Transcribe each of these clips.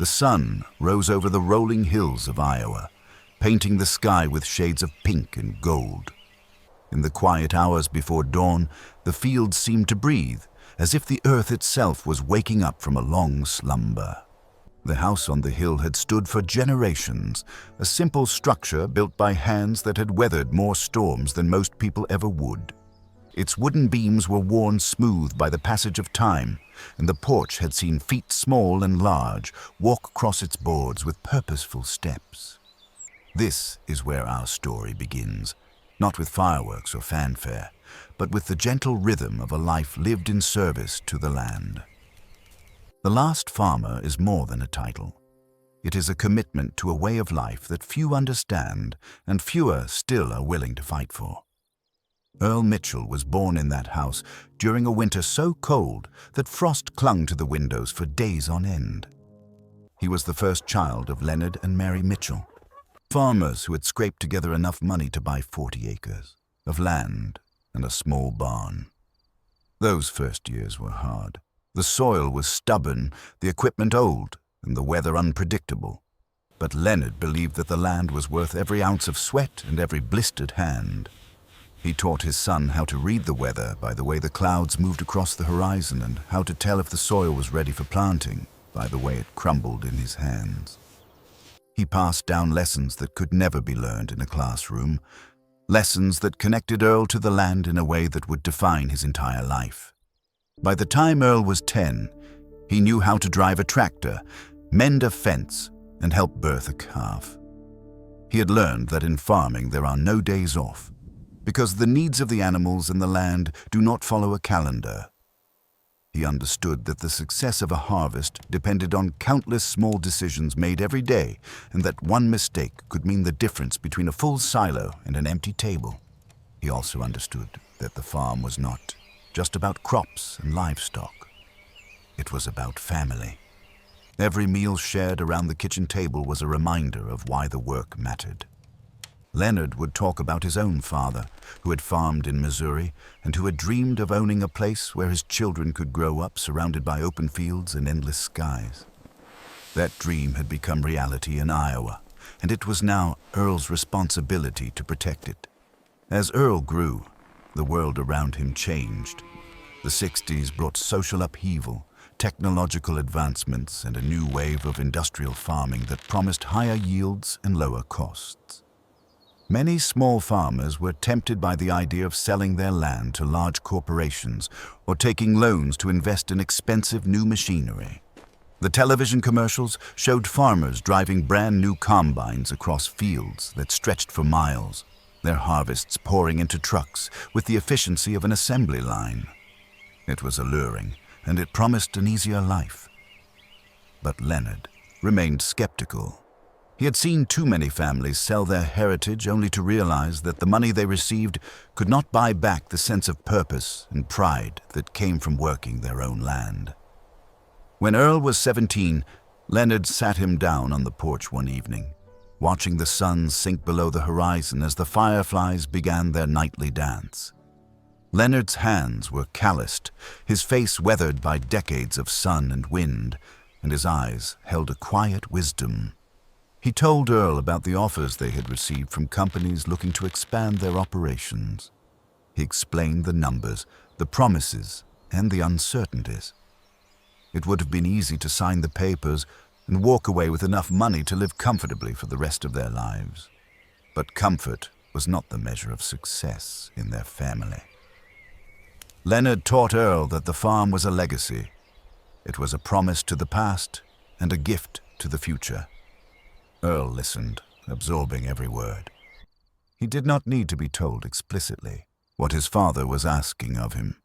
The sun rose over the rolling hills of Iowa, painting the sky with shades of pink and gold. In the quiet hours before dawn, the fields seemed to breathe, as if the earth itself was waking up from a long slumber. The house on the hill had stood for generations, a simple structure built by hands that had weathered more storms than most people ever would. Its wooden beams were worn smooth by the passage of time, and the porch had seen feet small and large walk across its boards with purposeful steps. This is where our story begins, not with fireworks or fanfare, but with the gentle rhythm of a life lived in service to the land. The Last Farmer is more than a title. It is a commitment to a way of life that few understand and fewer still are willing to fight for. Earl Mitchell was born in that house during a winter so cold that frost clung to the windows for days on end. He was the first child of Leonard and Mary Mitchell, farmers who had scraped together enough money to buy 40 acres of land and a small barn. Those first years were hard. The soil was stubborn, the equipment old, and the weather unpredictable. But Leonard believed that the land was worth every ounce of sweat and every blistered hand. He taught his son how to read the weather by the way the clouds moved across the horizon, and how to tell if the soil was ready for planting by the way it crumbled in his hands. He passed down lessons that could never be learned in a classroom, lessons that connected Earl to the land in a way that would define his entire life. By the time Earl was 10, he knew how to drive a tractor, mend a fence, and help birth a calf. He had learned that in farming there are no days off, because the needs of the animals and the land do not follow a calendar. He understood that the success of a harvest depended on countless small decisions made every day, and that one mistake could mean the difference between a full silo and an empty table. He also understood that the farm was not just about crops and livestock. It was about family. Every meal shared around the kitchen table was a reminder of why the work mattered. Leonard would talk about his own father, who had farmed in Missouri and who had dreamed of owning a place where his children could grow up surrounded by open fields and endless skies. That dream had become reality in Iowa, and it was now Earl's responsibility to protect it. As Earl grew, the world around him changed. The 60s brought social upheaval, technological advancements, and a new wave of industrial farming that promised higher yields and lower costs. Many small farmers were tempted by the idea of selling their land to large corporations or taking loans to invest in expensive new machinery. The television commercials showed farmers driving brand new combines across fields that stretched for miles, their harvests pouring into trucks with the efficiency of an assembly line. It was alluring, and it promised an easier life. But Leonard remained skeptical. He had seen too many families sell their heritage only to realize that the money they received could not buy back the sense of purpose and pride that came from working their own land. When Earl was 17, Leonard sat him down on the porch one evening, watching the sun sink below the horizon as the fireflies began their nightly dance. Leonard's hands were calloused, his face weathered by decades of sun and wind, and his eyes held a quiet wisdom. He told Earl about the offers they had received from companies looking to expand their operations. He explained the numbers, the promises, and the uncertainties. It would have been easy to sign the papers and walk away with enough money to live comfortably for the rest of their lives. But comfort was not the measure of success in their family. Leonard taught Earl that the farm was a legacy. It was a promise to the past and a gift to the future. Earl listened, absorbing every word. He did not need to be told explicitly what his father was asking of him.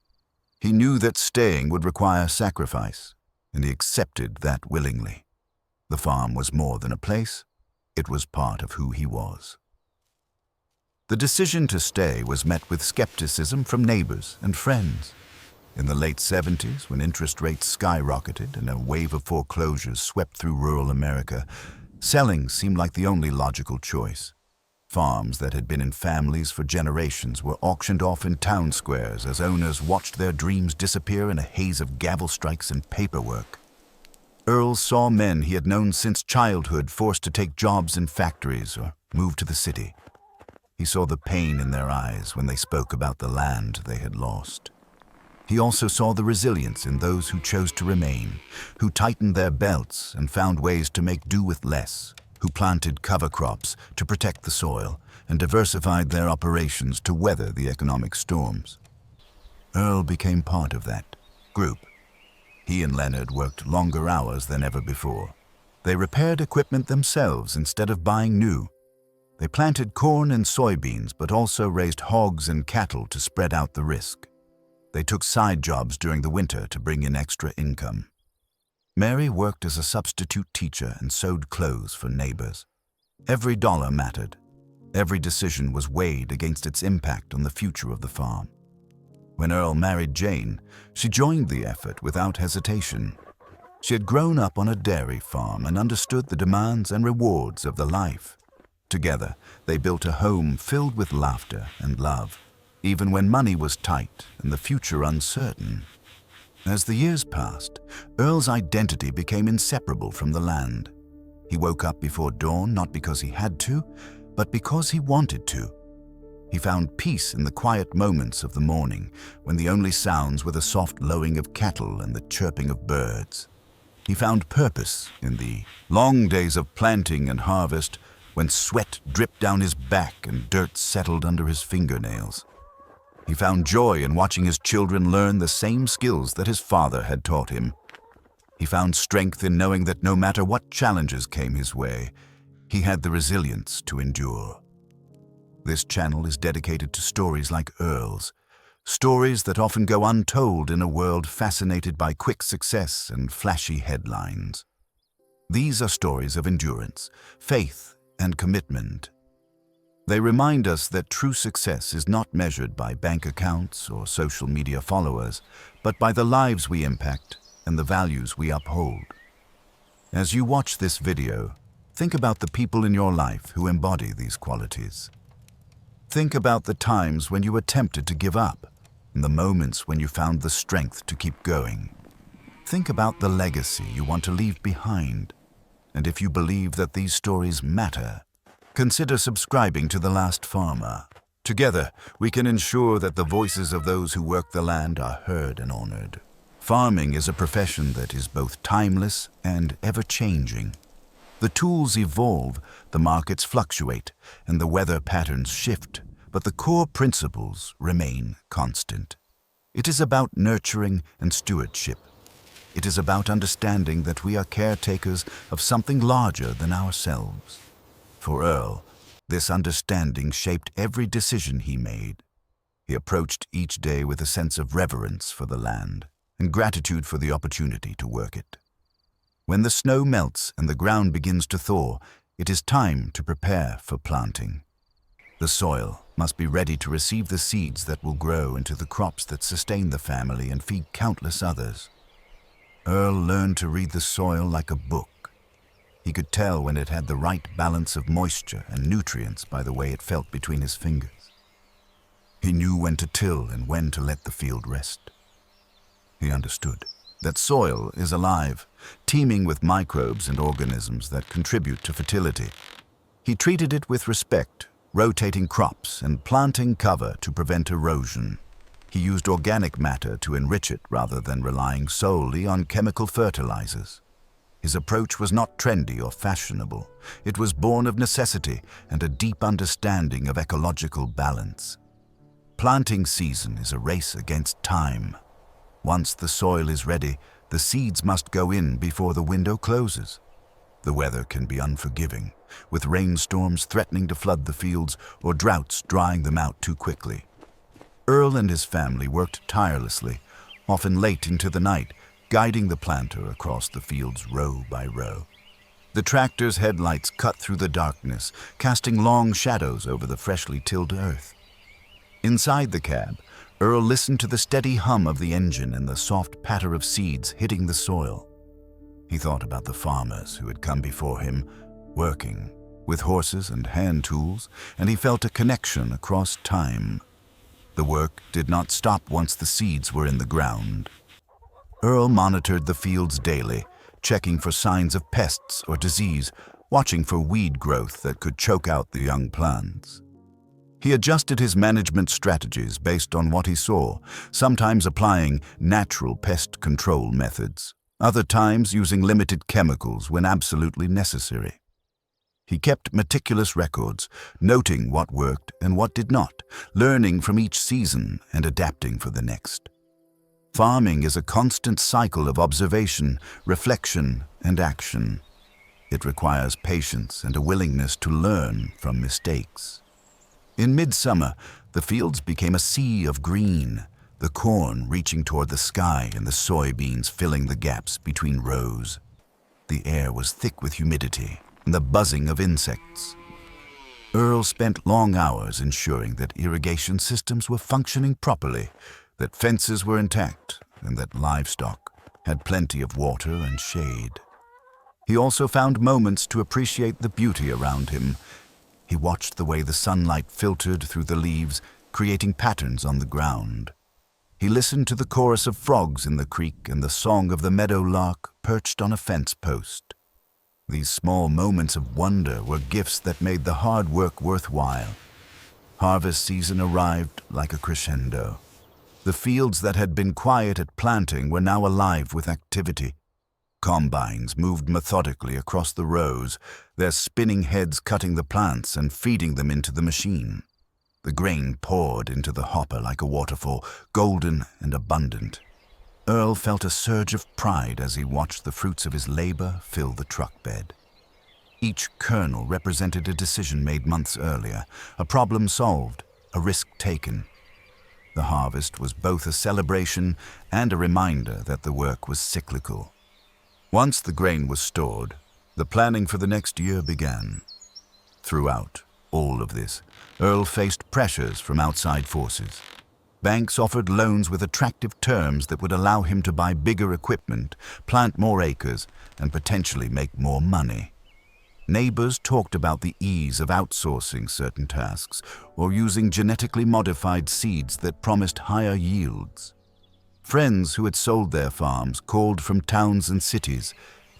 He knew that staying would require sacrifice, and he accepted that willingly. The farm was more than a place, it was part of who he was. The decision to stay was met with skepticism from neighbors and friends. In the late 70s, when interest rates skyrocketed and a wave of foreclosures swept through rural America, selling seemed like the only logical choice. Farms that had been in families for generations were auctioned off in town squares as owners watched their dreams disappear in a haze of gavel strikes and paperwork. Earl saw men he had known since childhood forced to take jobs in factories or move to the city. He saw the pain in their eyes when they spoke about the land they had lost. He also saw the resilience in those who chose to remain, who tightened their belts and found ways to make do with less, who planted cover crops to protect the soil and diversified their operations to weather the economic storms. Earl became part of that group. He and Leonard worked longer hours than ever before. They repaired equipment themselves instead of buying new. They planted corn and soybeans, but also raised hogs and cattle to spread out the risk. They took side jobs during the winter to bring in extra income. Mary worked as a substitute teacher and sewed clothes for neighbors. Every dollar mattered. Every decision was weighed against its impact on the future of the farm. When Earl married Jane, she joined the effort without hesitation. She had grown up on a dairy farm and understood the demands and rewards of the life. Together, they built a home filled with laughter and love, even when money was tight and the future uncertain. As the years passed, Earl's identity became inseparable from the land. He woke up before dawn not because he had to, but because he wanted to. He found peace in the quiet moments of the morning, when the only sounds were the soft lowing of cattle and the chirping of birds. He found purpose in the long days of planting and harvest, when sweat dripped down his back and dirt settled under his fingernails. He found joy in watching his children learn the same skills that his father had taught him. He found strength in knowing that no matter what challenges came his way, he had the resilience to endure. This channel is dedicated to stories like Earl's, stories that often go untold in a world fascinated by quick success and flashy headlines. These are stories of endurance, faith, and commitment. They remind us that true success is not measured by bank accounts or social media followers, but by the lives we impact and the values we uphold. As you watch this video, think about the people in your life who embody these qualities. Think about the times when you were tempted to give up, and the moments when you found the strength to keep going. Think about the legacy you want to leave behind, and if you believe that these stories matter, consider subscribing to The Last Farmer. Together, we can ensure that the voices of those who work the land are heard and honored. Farming is a profession that is both timeless and ever-changing. The tools evolve, the markets fluctuate, and the weather patterns shift, but the core principles remain constant. It is about nurturing and stewardship. It is about understanding that we are caretakers of something larger than ourselves. For Earl, this understanding shaped every decision he made. He approached each day with a sense of reverence for the land and gratitude for the opportunity to work it. When the snow melts and the ground begins to thaw, it is time to prepare for planting. The soil must be ready to receive the seeds that will grow into the crops that sustain the family and feed countless others. Earl learned to read the soil like a book. He could tell when it had the right balance of moisture and nutrients by the way it felt between his fingers. He knew when to till and when to let the field rest. He understood that soil is alive, teeming with microbes and organisms that contribute to fertility. He treated it with respect, rotating crops and planting cover to prevent erosion. He used organic matter to enrich it rather than relying solely on chemical fertilizers. His approach was not trendy or fashionable. It was born of necessity and a deep understanding of ecological balance. Planting season is a race against time. Once the soil is ready, the seeds must go in before the window closes. The weather can be unforgiving, with rainstorms threatening to flood the fields or droughts drying them out too quickly. Earl and his family worked tirelessly, often late into the night, guiding the planter across the fields row by row. The tractor's headlights cut through the darkness, casting long shadows over the freshly tilled earth. Inside the cab, Earl listened to the steady hum of the engine and the soft patter of seeds hitting the soil. He thought about the farmers who had come before him, working with horses and hand tools, and he felt a connection across time. The work did not stop once the seeds were in the ground. Earl monitored the fields daily, checking for signs of pests or disease, watching for weed growth that could choke out the young plants. He adjusted his management strategies based on what he saw, sometimes applying natural pest control methods, other times using limited chemicals when absolutely necessary. He kept meticulous records, noting what worked and what did not, learning from each season and adapting for the next. Farming is a constant cycle of observation, reflection, and action. It requires patience and a willingness to learn from mistakes. In midsummer, the fields became a sea of green, the corn reaching toward the sky and the soybeans filling the gaps between rows. The air was thick with humidity and the buzzing of insects. Earl spent long hours ensuring that irrigation systems were functioning properly, that fences were intact, and that livestock had plenty of water and shade. He also found moments to appreciate the beauty around him. He watched the way the sunlight filtered through the leaves, creating patterns on the ground. He listened to the chorus of frogs in the creek and the song of the meadow lark perched on a fence post. These small moments of wonder were gifts that made the hard work worthwhile. Harvest season arrived like a crescendo. The fields that had been quiet at planting were now alive with activity. Combines moved methodically across the rows, their spinning heads cutting the plants and feeding them into the machine. The grain poured into the hopper like a waterfall, golden and abundant. Earl felt a surge of pride as he watched the fruits of his labor fill the truck bed. Each kernel represented a decision made months earlier, a problem solved, a risk taken. The harvest was both a celebration and a reminder that the work was cyclical. Once the grain was stored, the planning for the next year began. Throughout all of this, Earl faced pressures from outside forces. Banks offered loans with attractive terms that would allow him to buy bigger equipment, plant more acres, and potentially make more money. Neighbors talked about the ease of outsourcing certain tasks or using genetically modified seeds that promised higher yields. Friends who had sold their farms called from towns and cities,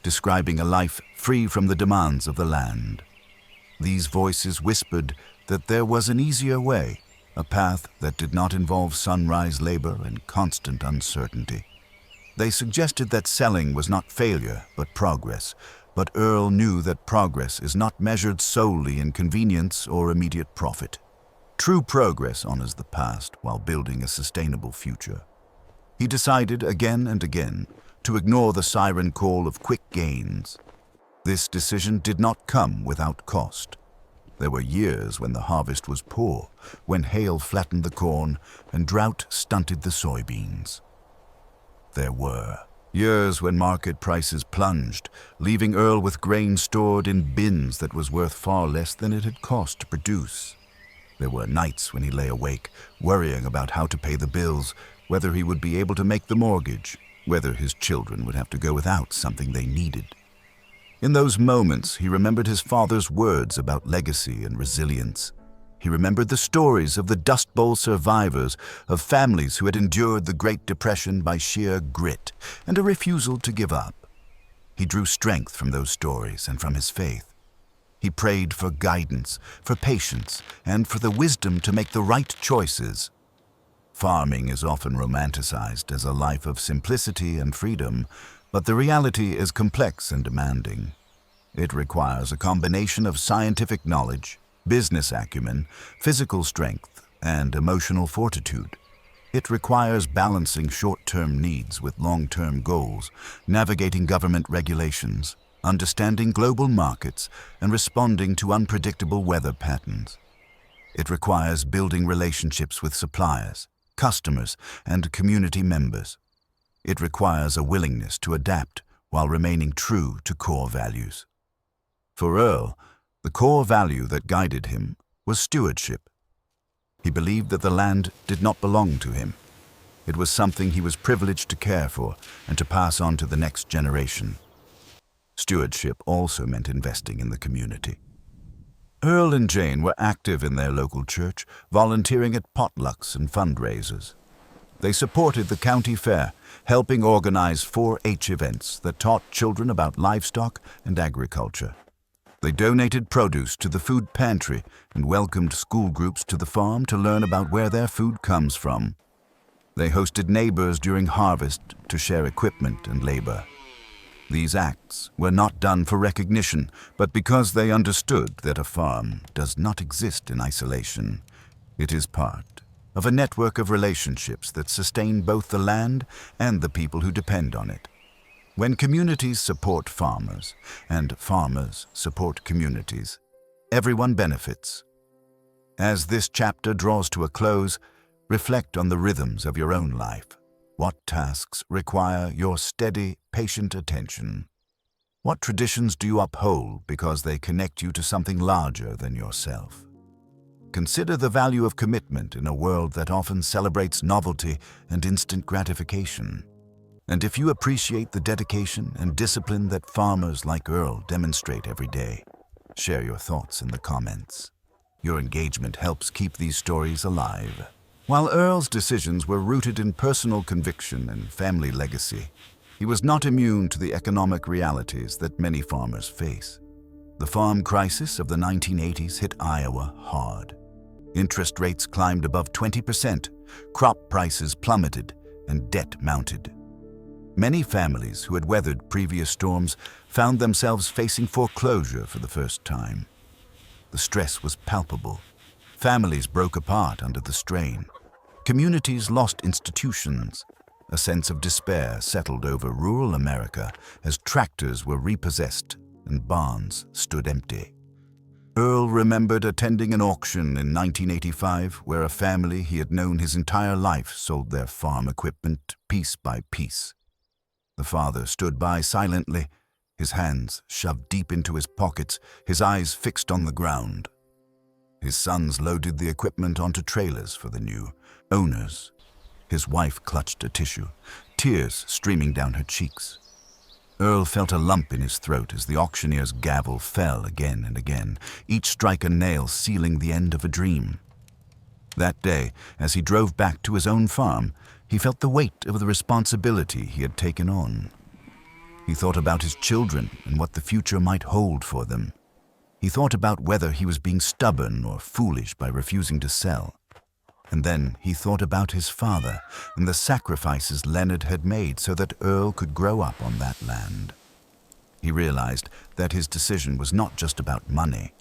describing a life free from the demands of the land. These voices whispered that there was an easier way, a path that did not involve sunrise labor and constant uncertainty. They suggested that selling was not failure, but progress, but Earl knew that progress is not measured solely in convenience or immediate profit. True progress honors the past while building a sustainable future. He decided again and again to ignore the siren call of quick gains. This decision did not come without cost. There were years when the harvest was poor, when hail flattened the corn and drought stunted the soybeans. There were years when market prices plunged, leaving Earl with grain stored in bins that was worth far less than it had cost to produce. There were nights when he lay awake, worrying about how to pay the bills, whether he would be able to make the mortgage, whether his children would have to go without something they needed. In those moments, he remembered his father's words about legacy and resilience. He remembered the stories of the Dust Bowl survivors, of families who had endured the Great Depression by sheer grit and a refusal to give up. He drew strength from those stories and from his faith. He prayed for guidance, for patience, and for the wisdom to make the right choices. Farming is often romanticized as a life of simplicity and freedom, but the reality is complex and demanding. It requires a combination of scientific knowledge, business acumen, physical strength, and emotional fortitude. It requires balancing short-term needs with long-term goals, navigating government regulations, understanding global markets, and responding to unpredictable weather patterns. It requires building relationships with suppliers, customers, and community members. It requires a willingness to adapt while remaining true to core values. For Earl, the core value that guided him was stewardship. He believed that the land did not belong to him. It was something he was privileged to care for and to pass on to the next generation. Stewardship also meant investing in the community. Earl and Jane were active in their local church, volunteering at potlucks and fundraisers. They supported the county fair, helping organize 4-H events that taught children about livestock and agriculture. They donated produce to the food pantry and welcomed school groups to the farm to learn about where their food comes from. They hosted neighbors during harvest to share equipment and labor. These acts were not done for recognition, but because they understood that a farm does not exist in isolation. It is part of a network of relationships that sustain both the land and the people who depend on it. When communities support farmers and farmers support communities, everyone benefits. As this chapter draws to a close, reflect on the rhythms of your own life. What tasks require your steady, patient attention? What traditions do you uphold because they connect you to something larger than yourself? Consider the value of commitment in a world that often celebrates novelty and instant gratification. And if you appreciate the dedication and discipline that farmers like Earl demonstrate every day, share your thoughts in the comments. Your engagement helps keep these stories alive. While Earl's decisions were rooted in personal conviction and family legacy, he was not immune to the economic realities that many farmers face. The farm crisis of the 1980s hit Iowa hard. Interest rates climbed above 20%, crop prices plummeted, and debt mounted. Many families who had weathered previous storms found themselves facing foreclosure for the first time. The stress was palpable. Families broke apart under the strain. Communities lost institutions. A sense of despair settled over rural America as tractors were repossessed and barns stood empty. Earl remembered attending an auction in 1985 where a family he had known his entire life sold their farm equipment piece by piece. The father stood by silently, his hands shoved deep into his pockets, his eyes fixed on the ground. His sons loaded the equipment onto trailers for the new owners. His wife clutched a tissue, tears streaming down her cheeks. Earl felt a lump in his throat as the auctioneer's gavel fell again and again, each strike a nail sealing the end of a dream. That day, as he drove back to his own farm, he felt the weight of the responsibility he had taken on. He thought about his children and what the future might hold for them. He thought about whether he was being stubborn or foolish by refusing to sell. And then he thought about his father and the sacrifices Leonard had made so that Earl could grow up on that land. He realized that his decision was not just about money.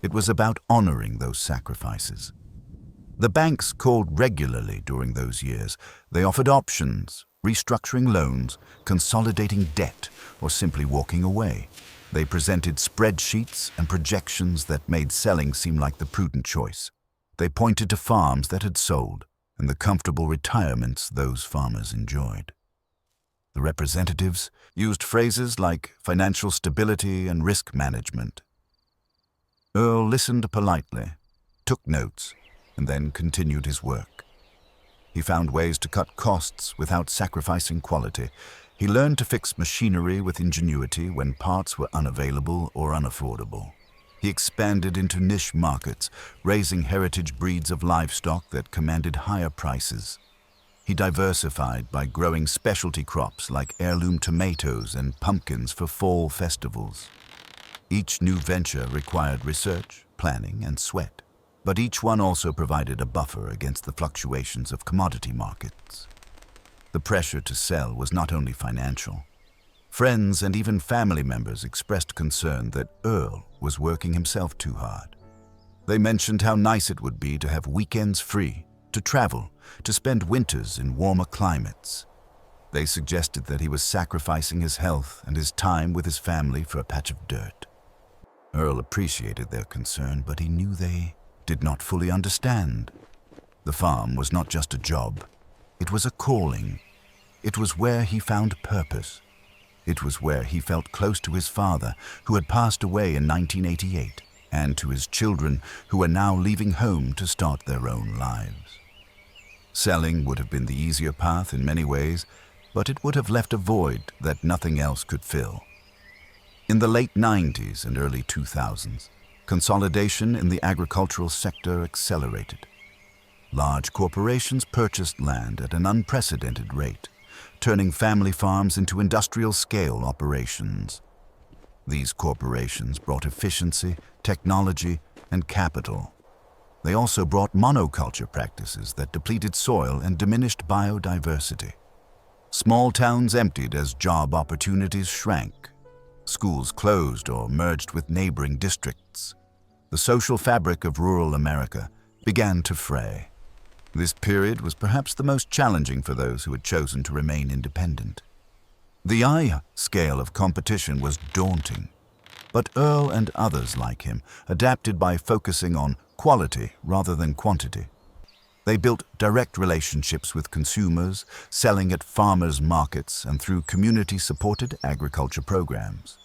It was about honoring those sacrifices. The banks called regularly during those years. They offered options, restructuring loans, consolidating debt, or simply walking away. They presented spreadsheets and projections that made selling seem like the prudent choice. They pointed to farms that had sold and the comfortable retirements those farmers enjoyed. The representatives used phrases like financial stability and risk management. Earl listened politely, took notes, and then continued his work. He found ways to cut costs without sacrificing quality. He learned to fix machinery with ingenuity when parts were unavailable or unaffordable. He expanded into niche markets, raising heritage breeds of livestock that commanded higher prices. He diversified by growing specialty crops like heirloom tomatoes and pumpkins for fall festivals. Each new venture required research, planning, and sweat. But each one also provided a buffer against the fluctuations of commodity markets. The pressure to sell was not only financial. Friends and even family members expressed concern that Earl was working himself too hard. They mentioned how nice it would be to have weekends free, to travel, to spend winters in warmer climates. They suggested that he was sacrificing his health and his time with his family for a patch of dirt. Earl appreciated their concern, but he knew they did not fully understand. The farm was not just a job. It was a calling. It was where he found purpose. It was where he felt close to his father, who had passed away in 1988, and to his children, who were now leaving home to start their own lives. Selling would have been the easier path in many ways, but it would have left a void that nothing else could fill. In the late 90s and early 2000s, consolidation in the agricultural sector accelerated. Large corporations purchased land at an unprecedented rate. turning family farms into industrial-scale operations. These corporations brought efficiency, technology, and capital. They also brought monoculture practices that depleted soil and diminished biodiversity. Small towns emptied as job opportunities shrank. Schools closed or merged with neighboring districts. The social fabric of rural America began to fray. This period was perhaps the most challenging for those who had chosen to remain independent. The scale of competition was daunting, but Earl and others like him adapted by focusing on quality rather than quantity. They built direct relationships with consumers, selling at farmers' markets and through community-supported agriculture programs.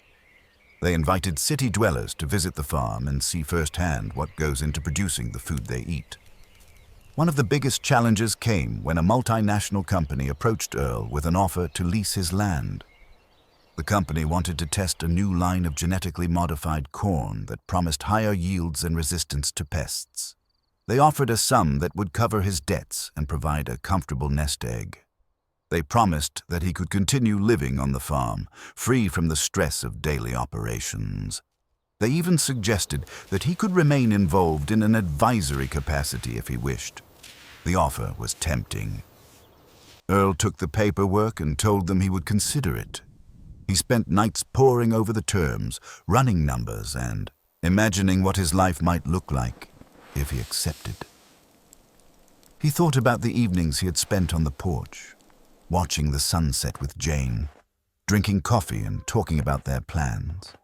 They invited city dwellers to visit the farm and see firsthand what goes into producing the food they eat. One of the biggest challenges came when a multinational company approached Earl with an offer to lease his land. The company wanted to test a new line of genetically modified corn that promised higher yields and resistance to pests. They offered a sum that would cover his debts and provide a comfortable nest egg. They promised that he could continue living on the farm, free from the stress of daily operations. They even suggested that he could remain involved in an advisory capacity if he wished. The offer was tempting. Earl took the paperwork and told them he would consider it. He spent nights poring over the terms, running numbers, and imagining what his life might look like if he accepted. He thought about the evenings he had spent on the porch, watching the sunset with Jane, drinking coffee and talking about their plans.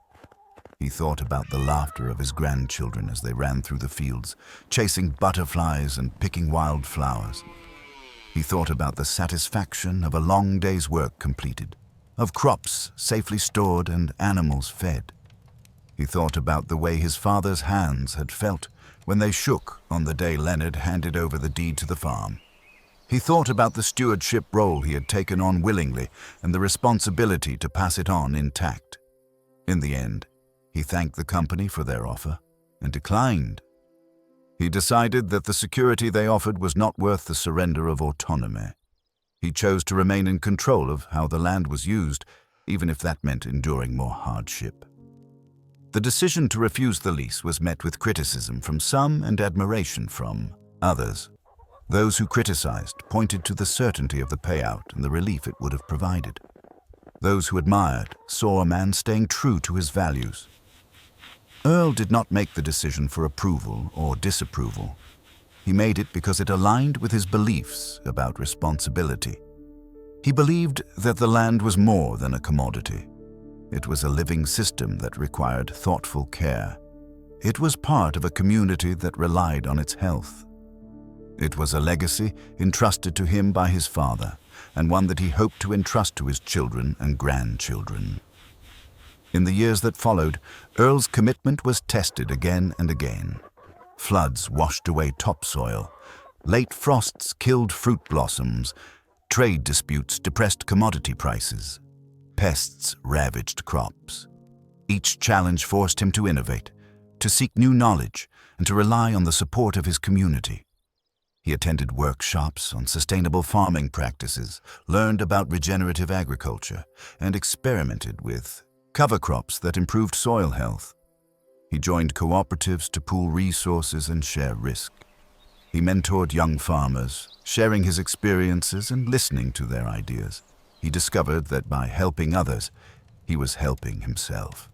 He thought about the laughter of his grandchildren as they ran through the fields, chasing butterflies and picking wild flowers. He thought about the satisfaction of a long day's work completed, of crops safely stored and animals fed. He thought about the way his father's hands had felt when they shook on the day Leonard handed over the deed to the farm. He thought about the stewardship role he had taken on willingly and the responsibility to pass it on intact. In the end, he thanked the company for their offer and declined. He decided that the security they offered was not worth the surrender of autonomy. He chose to remain in control of how the land was used, even if that meant enduring more hardship. The decision to refuse the lease was met with criticism from some and admiration from others. Those who criticized pointed to the certainty of the payout and the relief it would have provided. Those who admired saw a man staying true to his values. Earl did not make the decision for approval or disapproval. He made it because it aligned with his beliefs about responsibility. He believed that the land was more than a commodity. It was a living system that required thoughtful care. It was part of a community that relied on its health. It was a legacy entrusted to him by his father, and one that he hoped to entrust to his children and grandchildren. In the years that followed, Earl's commitment was tested again and again. Floods washed away topsoil. Late frosts killed fruit blossoms. Trade disputes depressed commodity prices. Pests ravaged crops. Each challenge forced him to innovate, to seek new knowledge, and to rely on the support of his community. He attended workshops on sustainable farming practices, learned about regenerative agriculture, and experimented with cover crops that improved soil health. He joined cooperatives to pool resources and share risk. He mentored young farmers, sharing his experiences and listening to their ideas. He discovered that by helping others, he was helping himself.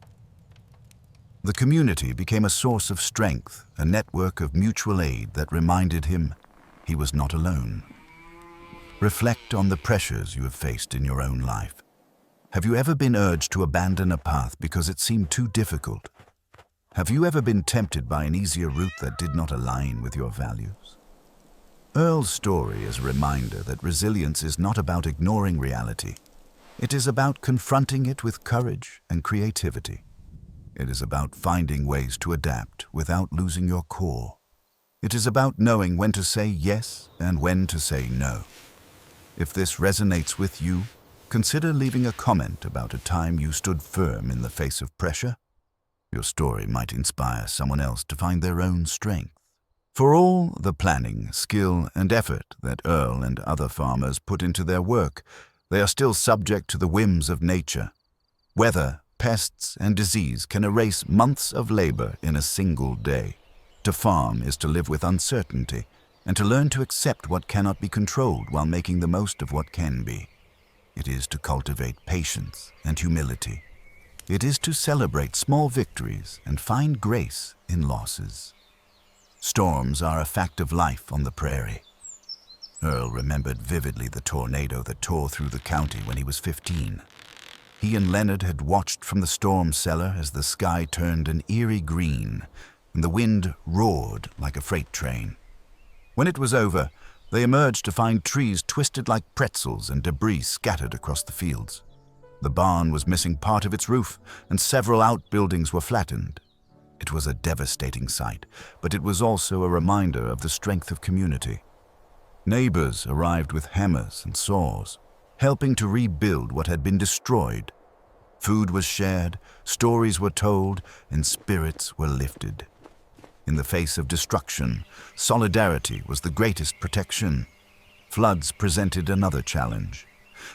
The community became a source of strength, a network of mutual aid that reminded him he was not alone. Reflect on the pressures you have faced in your own life. Have you ever been urged to abandon a path because it seemed too difficult? Have you ever been tempted by an easier route that did not align with your values? Earl's story is a reminder that resilience is not about ignoring reality. It is about confronting it with courage and creativity. It is about finding ways to adapt without losing your core. It is about knowing when to say yes and when to say no. If this resonates with you, consider leaving a comment about a time you stood firm in the face of pressure. Your story might inspire someone else to find their own strength. For all the planning, skill, and effort that Earl and other farmers put into their work, They are still subject to the whims of nature. Weather, pests, and disease can erase months of labor in a single day. To farm is to live with uncertainty, and to learn to accept what cannot be controlled while making the most of what can be. It is to cultivate patience and humility. It is to celebrate small victories and find grace in losses. Storms are a fact of life on the prairie. Earl remembered vividly the tornado that tore through the county when he was 15. He and Leonard had watched from the storm cellar as the sky turned an eerie green and the wind roared like a freight train. When it was over, they emerged to find trees twisted like pretzels and debris scattered across the fields. The barn was missing part of its roof, and several outbuildings were flattened. It was a devastating sight, but it was also a reminder of the strength of community. Neighbors arrived with hammers and saws, helping to rebuild what had been destroyed. Food was shared, stories were told, and spirits were lifted. In the face of destruction, solidarity was the greatest protection. Floods presented another challenge.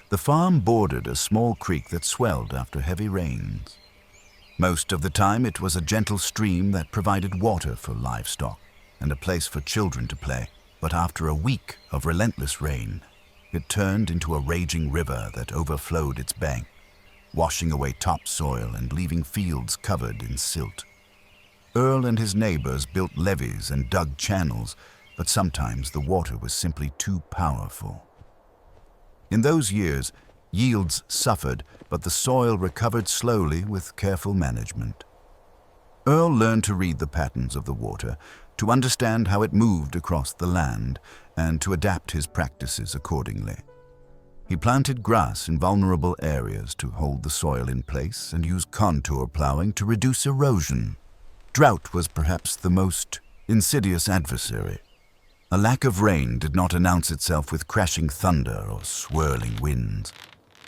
The farm bordered a small creek that swelled after heavy rains. Most of the time, it was a gentle stream that provided water for livestock and a place for children to play. But after a week of relentless rain, it turned into a raging river that overflowed its bank, washing away topsoil and leaving fields covered in silt. Earl and his neighbors built levees and dug channels, but sometimes the water was simply too powerful. In those years, yields suffered, but the soil recovered slowly with careful management. Earl learned to read the patterns of the water, to understand how it moved across the land, and to adapt his practices accordingly. He planted grass in vulnerable areas to hold the soil in place and used contour plowing to reduce erosion. Drought was perhaps the most insidious adversary. A lack of rain did not announce itself with crashing thunder or swirling winds.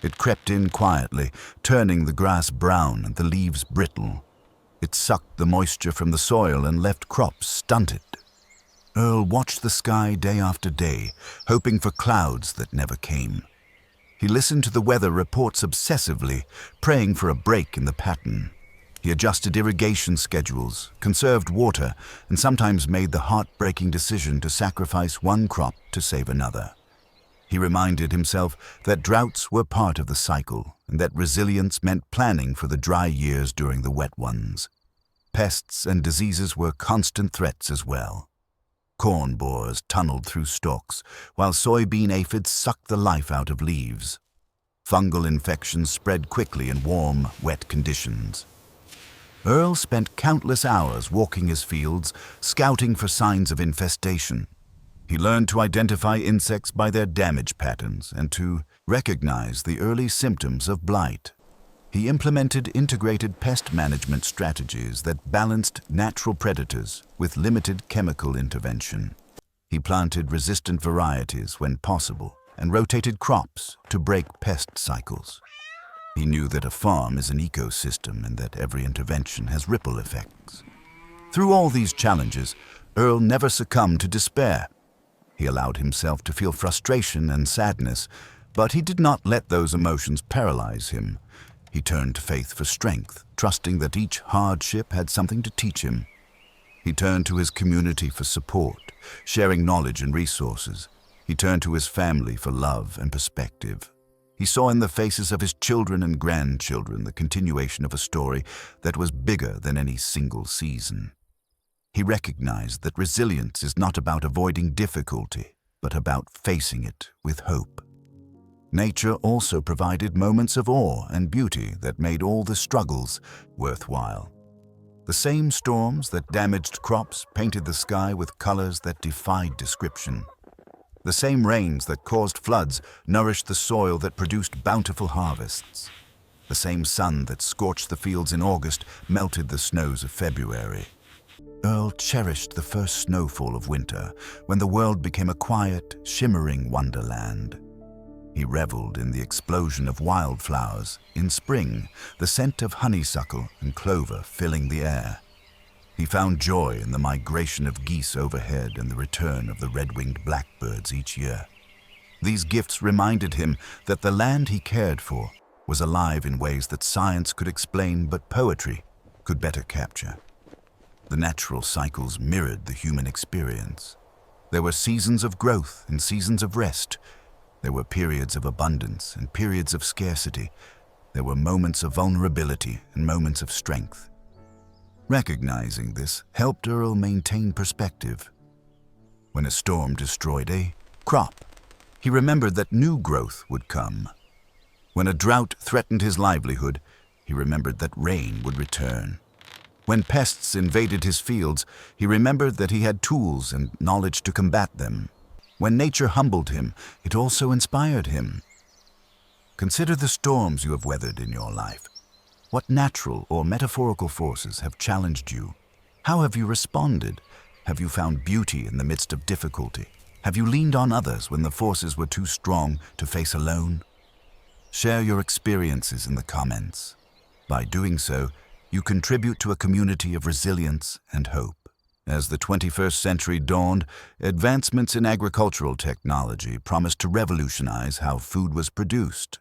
It crept in quietly, turning the grass brown and the leaves brittle. It sucked the moisture from the soil and left crops stunted. Earl watched the sky day after day, hoping for clouds that never came. He listened to the weather reports obsessively, praying for a break in the pattern. He adjusted irrigation schedules, conserved water, and sometimes made the heartbreaking decision to sacrifice one crop to save another. He reminded himself that droughts were part of the cycle, and that resilience meant planning for the dry years during the wet ones. Pests and diseases were constant threats as well. Corn borers tunneled through stalks, while soybean aphids sucked the life out of leaves. Fungal infections spread quickly in warm, wet conditions. Earl spent countless hours walking his fields, scouting for signs of infestation. He learned to identify insects by their damage patterns and to recognize the early symptoms of blight. He implemented integrated pest management strategies that balanced natural predators with limited chemical intervention. He planted resistant varieties when possible and rotated crops to break pest cycles. He knew that a farm is an ecosystem and that every intervention has ripple effects. Through all these challenges, Earl never succumbed to despair. He allowed himself to feel frustration and sadness, but he did not let those emotions paralyze him. He turned to faith for strength, trusting that each hardship had something to teach him. He turned to his community for support, sharing knowledge and resources. He turned to his family for love and perspective. He saw in the faces of his children and grandchildren the continuation of a story that was bigger than any single season. He recognized that resilience is not about avoiding difficulty, but about facing it with hope. Nature also provided moments of awe and beauty that made all the struggles worthwhile. The same storms that damaged crops painted the sky with colors that defied description. The same rains that caused floods nourished the soil that produced bountiful harvests. The same sun that scorched the fields in August melted the snows of February. Earl cherished the first snowfall of winter, when the world became a quiet, shimmering wonderland. He reveled in the explosion of wildflowers in spring, the scent of honeysuckle and clover filling the air. He found joy in the migration of geese overhead and the return of the red-winged blackbirds each year. These gifts reminded him that the land he cared for was alive in ways that science could explain but poetry could better capture. The natural cycles mirrored the human experience. There were seasons of growth and seasons of rest. There were periods of abundance and periods of scarcity. There were moments of vulnerability and moments of strength. Recognizing this helped Earl maintain perspective. When a storm destroyed a crop, he remembered that new growth would come. When a drought threatened his livelihood, he remembered that rain would return. When pests invaded his fields, he remembered that he had tools and knowledge to combat them. When nature humbled him, it also inspired him. Consider the storms you have weathered in your life. What natural or metaphorical forces have challenged you? How have you responded? Have you found beauty in the midst of difficulty? Have you leaned on others when the forces were too strong to face alone? Share your experiences in the comments. By doing so, you contribute to a community of resilience and hope. As the 21st century dawned, advancements in agricultural technology promised to revolutionize how food was produced.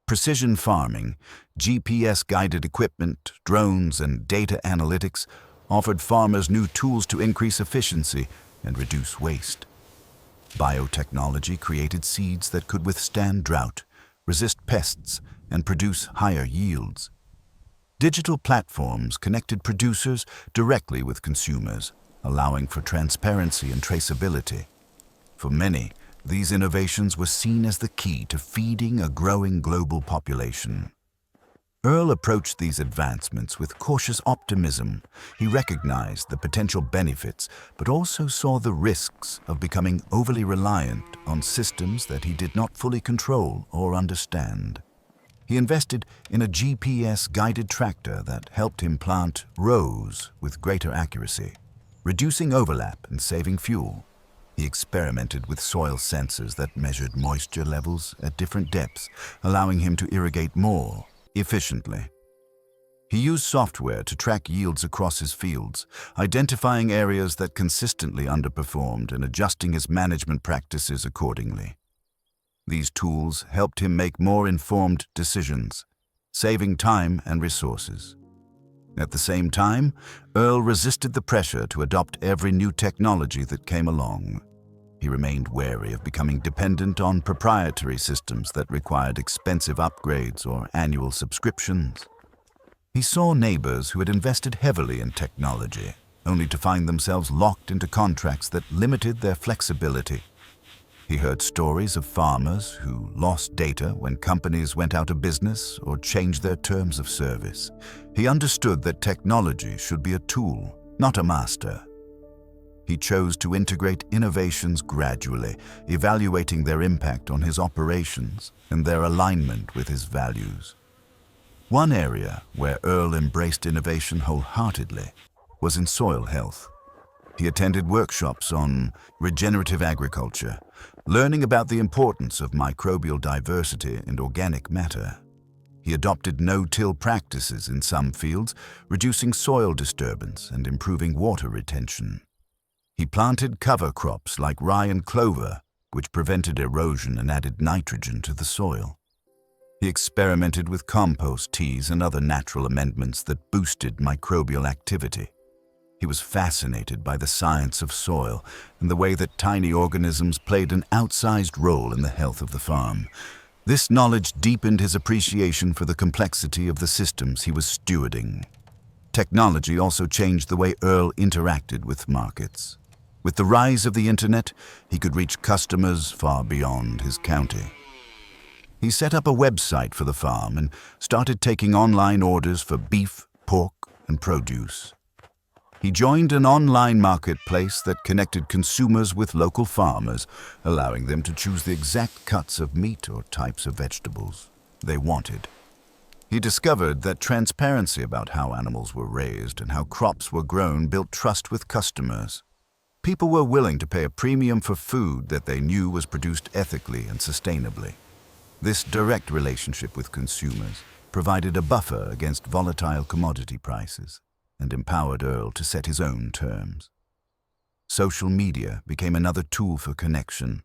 Precision farming, GPS-guided equipment, drones, and data analytics offered farmers new tools to increase efficiency and reduce waste. Biotechnology created seeds that could withstand drought, resist pests, and produce higher yields. Digital platforms connected producers directly with consumers, allowing for transparency and traceability. For many, these innovations were seen as the key to feeding a growing global population. Earl approached these advancements with cautious optimism. He recognized the potential benefits, but also saw the risks of becoming overly reliant on systems that he did not fully control or understand. He invested in a GPS-guided tractor that helped him plant rows with greater accuracy, reducing overlap and saving fuel. He experimented with soil sensors that measured moisture levels at different depths, allowing him to irrigate more efficiently. He used software to track yields across his fields, identifying areas that consistently underperformed and adjusting his management practices accordingly. These tools helped him make more informed decisions, saving time and resources. At the same time, Earl resisted the pressure to adopt every new technology that came along. He remained wary of becoming dependent on proprietary systems that required expensive upgrades or annual subscriptions. He saw neighbors who had invested heavily in technology, only to find themselves locked into contracts that limited their flexibility. He heard stories of farmers who lost data when companies went out of business or changed their terms of service. He understood that technology should be a tool, not a master. He chose to integrate innovations gradually, evaluating their impact on his operations and their alignment with his values. One area where Earl embraced innovation wholeheartedly was in soil health. He attended workshops on regenerative agriculture, learning about the importance of microbial diversity and organic matter. He adopted no-till practices in some fields, reducing soil disturbance and improving water retention. He planted cover crops like rye and clover, which prevented erosion and added nitrogen to the soil. He experimented with compost teas and other natural amendments that boosted microbial activity. He was fascinated by the science of soil and the way that tiny organisms played an outsized role in the health of the farm. This knowledge deepened his appreciation for the complexity of the systems he was stewarding. Technology also changed the way Earl interacted with markets. With the rise of the internet, he could reach customers far beyond his county. He set up a website for the farm and started taking online orders for beef, pork, and produce. He joined an online marketplace that connected consumers with local farmers, allowing them to choose the exact cuts of meat or types of vegetables they wanted. He discovered that transparency about how animals were raised and how crops were grown built trust with customers. People were willing to pay a premium for food that they knew was produced ethically and sustainably. This direct relationship with consumers provided a buffer against volatile commodity prices and empowered Earl to set his own terms. Social media became another tool for connection.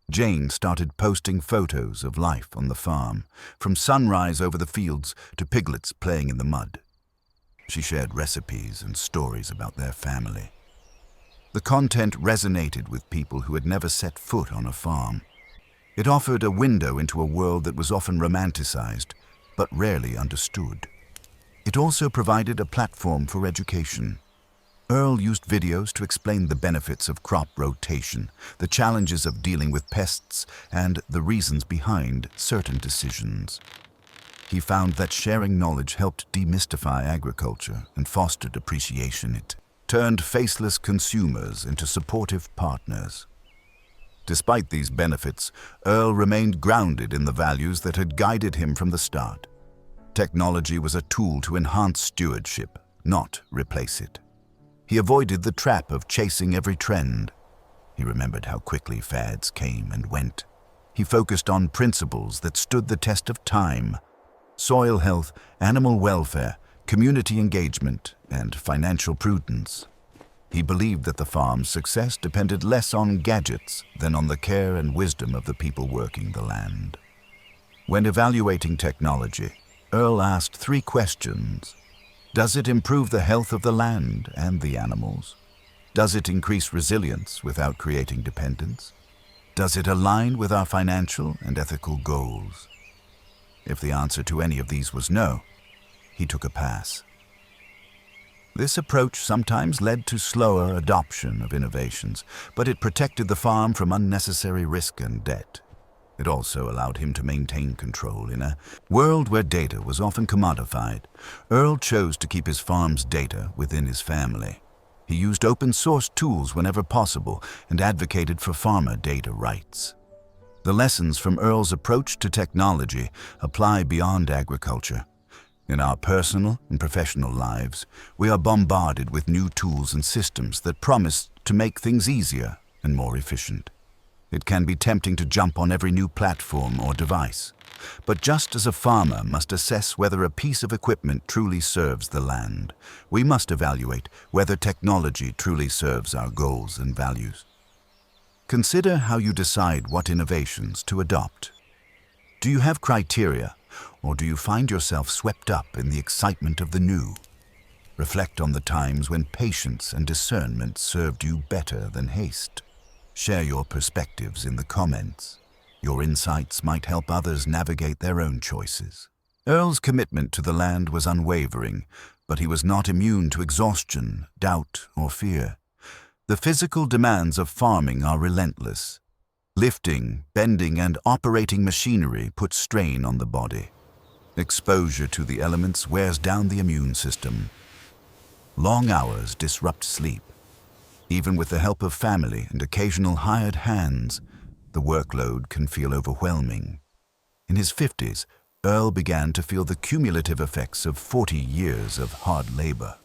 Jane started posting photos of life on the farm, from sunrise over the fields to piglets playing in the mud. She shared recipes and stories about their family. The content resonated with people who had never set foot on a farm. It offered a window into a world that was often romanticized, but rarely understood. It also provided a platform for education. Earl used videos to explain the benefits of crop rotation, the challenges of dealing with pests, and the reasons behind certain decisions. He found that sharing knowledge helped demystify agriculture and fostered appreciation. It turned faceless consumers into supportive partners. Despite these benefits, Earl remained grounded in the values that had guided him from the start. Technology was a tool to enhance stewardship, not replace it. He avoided the trap of chasing every trend. He remembered how quickly fads came and went. He focused on principles that stood the test of time: soil health, animal welfare, community engagement, and financial prudence. He believed that the farm's success depended less on gadgets than on the care and wisdom of the people working the land. When evaluating technology, Earl asked 3 questions. Does it improve the health of the land and the animals? Does it increase resilience without creating dependence? Does it align with our financial and ethical goals? If the answer to any of these was no, he took a pass. This approach sometimes led to slower adoption of innovations, but it protected the farm from unnecessary risk and debt. It also allowed him to maintain control in a world where data was often commodified. Earl chose to keep his farm's data within his family. He used open-source tools whenever possible and advocated for farmer data rights. The lessons from Earl's approach to technology apply beyond agriculture. In our personal and professional lives, we are bombarded with new tools and systems that promise to make things easier and more efficient. It can be tempting to jump on every new platform or device. But just as a farmer must assess whether a piece of equipment truly serves the land, we must evaluate whether technology truly serves our goals and values. Consider how you decide what innovations to adopt. Do you have criteria, or do you find yourself swept up in the excitement of the new? Reflect on the times when patience and discernment served you better than haste. Share your perspectives in the comments. Your insights might help others navigate their own choices. Earl's commitment to the land was unwavering, but he was not immune to exhaustion, doubt, or fear. The physical demands of farming are relentless. Lifting, bending, and operating machinery put strain on the body. Exposure to the elements wears down the immune system. Long hours disrupt sleep. Even with the help of family and occasional hired hands, the workload can feel overwhelming. In his 50s, Earl began to feel the cumulative effects of 40 years of hard labor.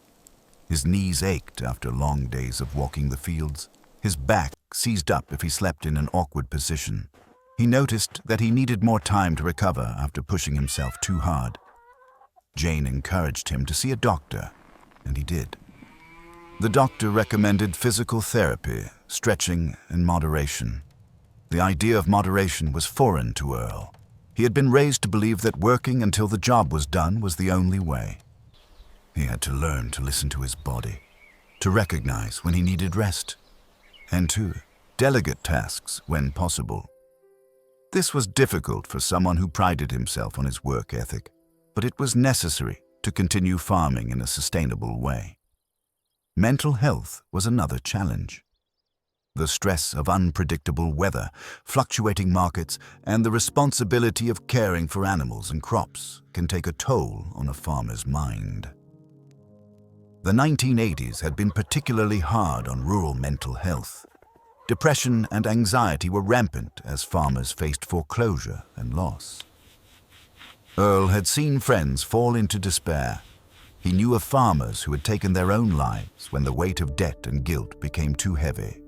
His knees ached after long days of walking the fields. His back seized up if he slept in an awkward position. He noticed that he needed more time to recover after pushing himself too hard. Jane encouraged him to see a doctor, and he did. The doctor recommended physical therapy, stretching, and moderation. The idea of moderation was foreign to Earl. He had been raised to believe that working until the job was done was the only way. He had to learn to listen to his body, to recognize when he needed rest, and to delegate tasks when possible. This was difficult for someone who prided himself on his work ethic, but it was necessary to continue farming in a sustainable way. Mental health was another challenge. The stress of unpredictable weather, fluctuating markets, and the responsibility of caring for animals and crops can take a toll on a farmer's mind. The 1980s had been particularly hard on rural mental health. Depression and anxiety were rampant as farmers faced foreclosure and loss. Earl had seen friends fall into despair. He knew of farmers who had taken their own lives when the weight of debt and guilt became too heavy.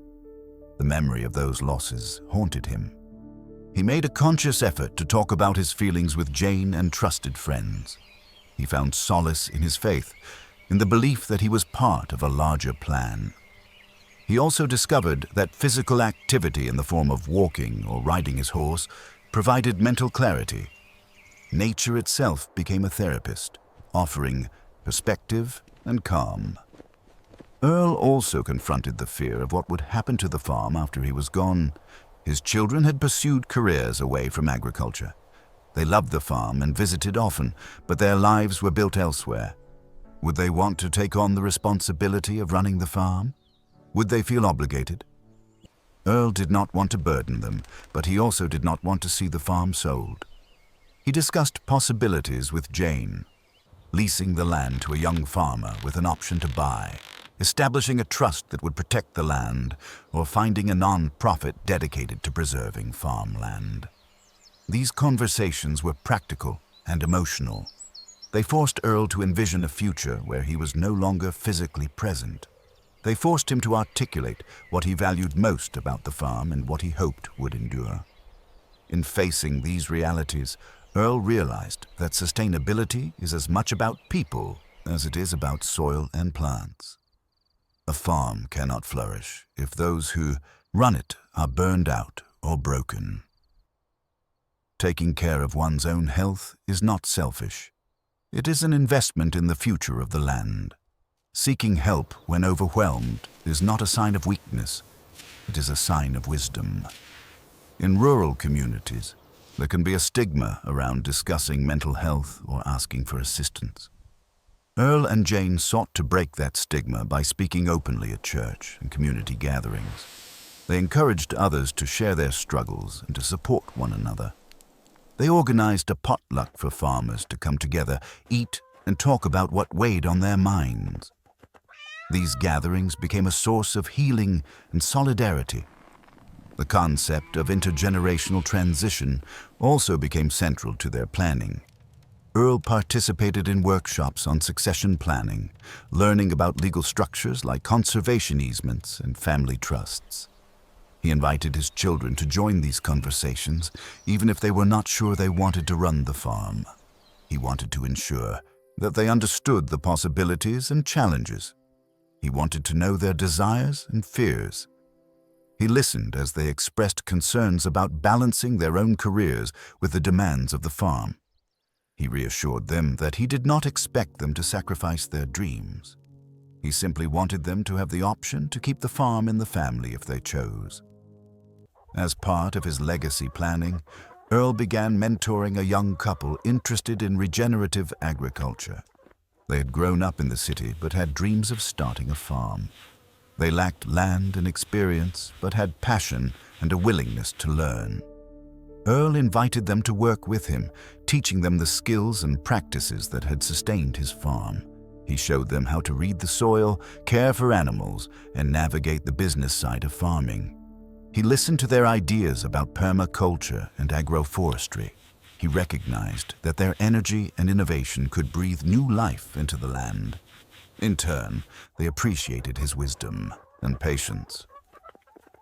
The memory of those losses haunted him. He made a conscious effort to talk about his feelings with Jane and trusted friends. He found solace in his faith, in the belief that he was part of a larger plan. He also discovered that physical activity in the form of walking or riding his horse provided mental clarity. Nature itself became a therapist, offering perspective and calm. Earl also confronted the fear of what would happen to the farm after he was gone. His children had pursued careers away from agriculture. They loved the farm and visited often, but their lives were built elsewhere. Would they want to take on the responsibility of running the farm? Would they feel obligated? Earl did not want to burden them, but he also did not want to see the farm sold. He discussed possibilities with Jane, leasing the land to a young farmer with an option to buy, establishing a trust that would protect the land, or finding a non-profit dedicated to preserving farmland. These conversations were practical and emotional. They forced Earl to envision a future where he was no longer physically present. They forced him to articulate what he valued most about the farm and what he hoped would endure. In facing these realities, Earl realized that sustainability is as much about people as it is about soil and plants. A farm cannot flourish if those who run it are burned out or broken. Taking care of one's own health is not selfish. It is an investment in the future of the land. Seeking help when overwhelmed is not a sign of weakness. It is a sign of wisdom. In rural communities, there can be a stigma around discussing mental health or asking for assistance. Earl and Jane sought to break that stigma by speaking openly at church and community gatherings. They encouraged others to share their struggles and to support one another. They organized a potluck for farmers to come together, eat, and talk about what weighed on their minds. These gatherings became a source of healing and solidarity. The concept of intergenerational transition also became central to their planning. Earl participated in workshops on succession planning, learning about legal structures like conservation easements and family trusts. He invited his children to join these conversations, even if they were not sure they wanted to run the farm. He wanted to ensure that they understood the possibilities and challenges. He wanted to know their desires and fears. He listened as they expressed concerns about balancing their own careers with the demands of the farm. He reassured them that he did not expect them to sacrifice their dreams. He simply wanted them to have the option to keep the farm in the family if they chose. As part of his legacy planning, Earl began mentoring a young couple interested in regenerative agriculture. They had grown up in the city but had dreams of starting a farm. They lacked land and experience but had passion and a willingness to learn. Earl invited them to work with him, teaching them the skills and practices that had sustained his farm. He showed them how to read the soil, care for animals, and navigate the business side of farming. He listened to their ideas about permaculture and agroforestry. He recognized that their energy and innovation could breathe new life into the land. In turn, they appreciated his wisdom and patience.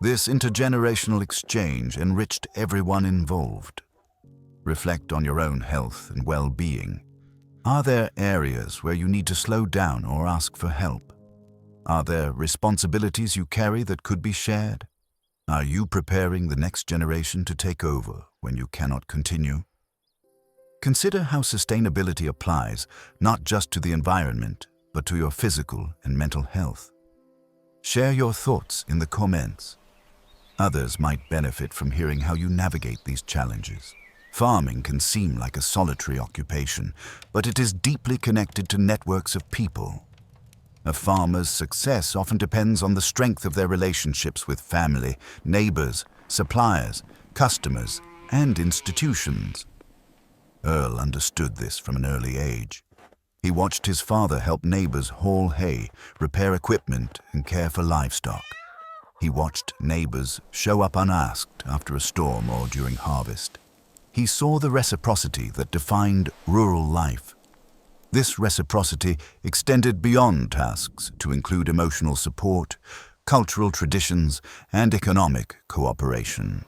This intergenerational exchange enriched everyone involved. Reflect on your own health and well-being. Are there areas where you need to slow down or ask for help? Are there responsibilities you carry that could be shared? Are you preparing the next generation to take over when you cannot continue? Consider how sustainability applies not just to the environment, but to your physical and mental health. Share your thoughts in the comments. Others might benefit from hearing how you navigate these challenges. Farming can seem like a solitary occupation, but it is deeply connected to networks of people. A farmer's success often depends on the strength of their relationships with family, neighbors, suppliers, customers, and institutions. Earl understood this from an early age. He watched his father help neighbors haul hay, repair equipment, and care for livestock. He watched neighbors show up unasked after a storm or during harvest. He saw the reciprocity that defined rural life. This reciprocity extended beyond tasks to include emotional support, cultural traditions, and economic cooperation.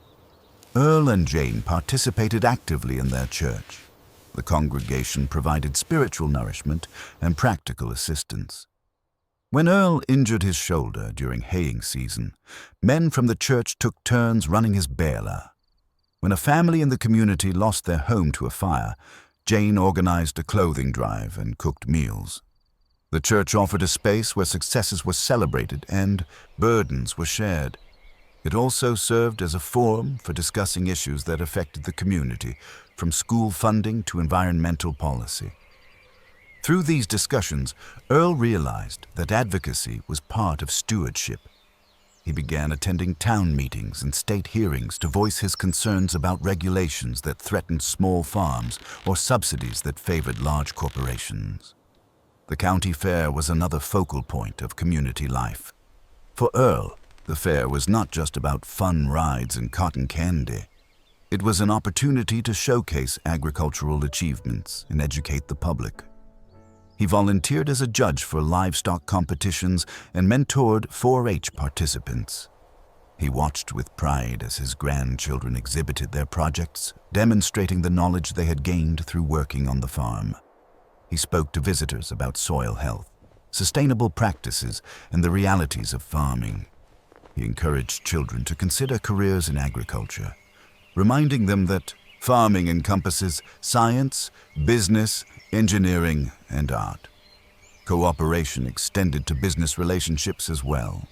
Earl and Jane participated actively in their church. The congregation provided spiritual nourishment and practical assistance. When Earl injured his shoulder during haying season, men from the church took turns running his baler. When a family in the community lost their home to a fire, Jane organized a clothing drive and cooked meals. The church offered a space where successes were celebrated and burdens were shared. It also served as a forum for discussing issues that affected the community, from school funding to environmental policy. Through these discussions, Earl realized that advocacy was part of stewardship. He began attending town meetings and state hearings to voice his concerns about regulations that threatened small farms or subsidies that favored large corporations. The county fair was another focal point of community life. For Earl, the fair was not just about fun rides and cotton candy. It was an opportunity to showcase agricultural achievements and educate the public. He volunteered as a judge for livestock competitions and mentored 4-H participants. He watched with pride as his grandchildren exhibited their projects, demonstrating the knowledge they had gained through working on the farm. He spoke to visitors about soil health, sustainable practices, and the realities of farming. He encouraged children to consider careers in agriculture, reminding them that farming encompasses science, business, engineering, and art. Cooperation extended to business relationships as well.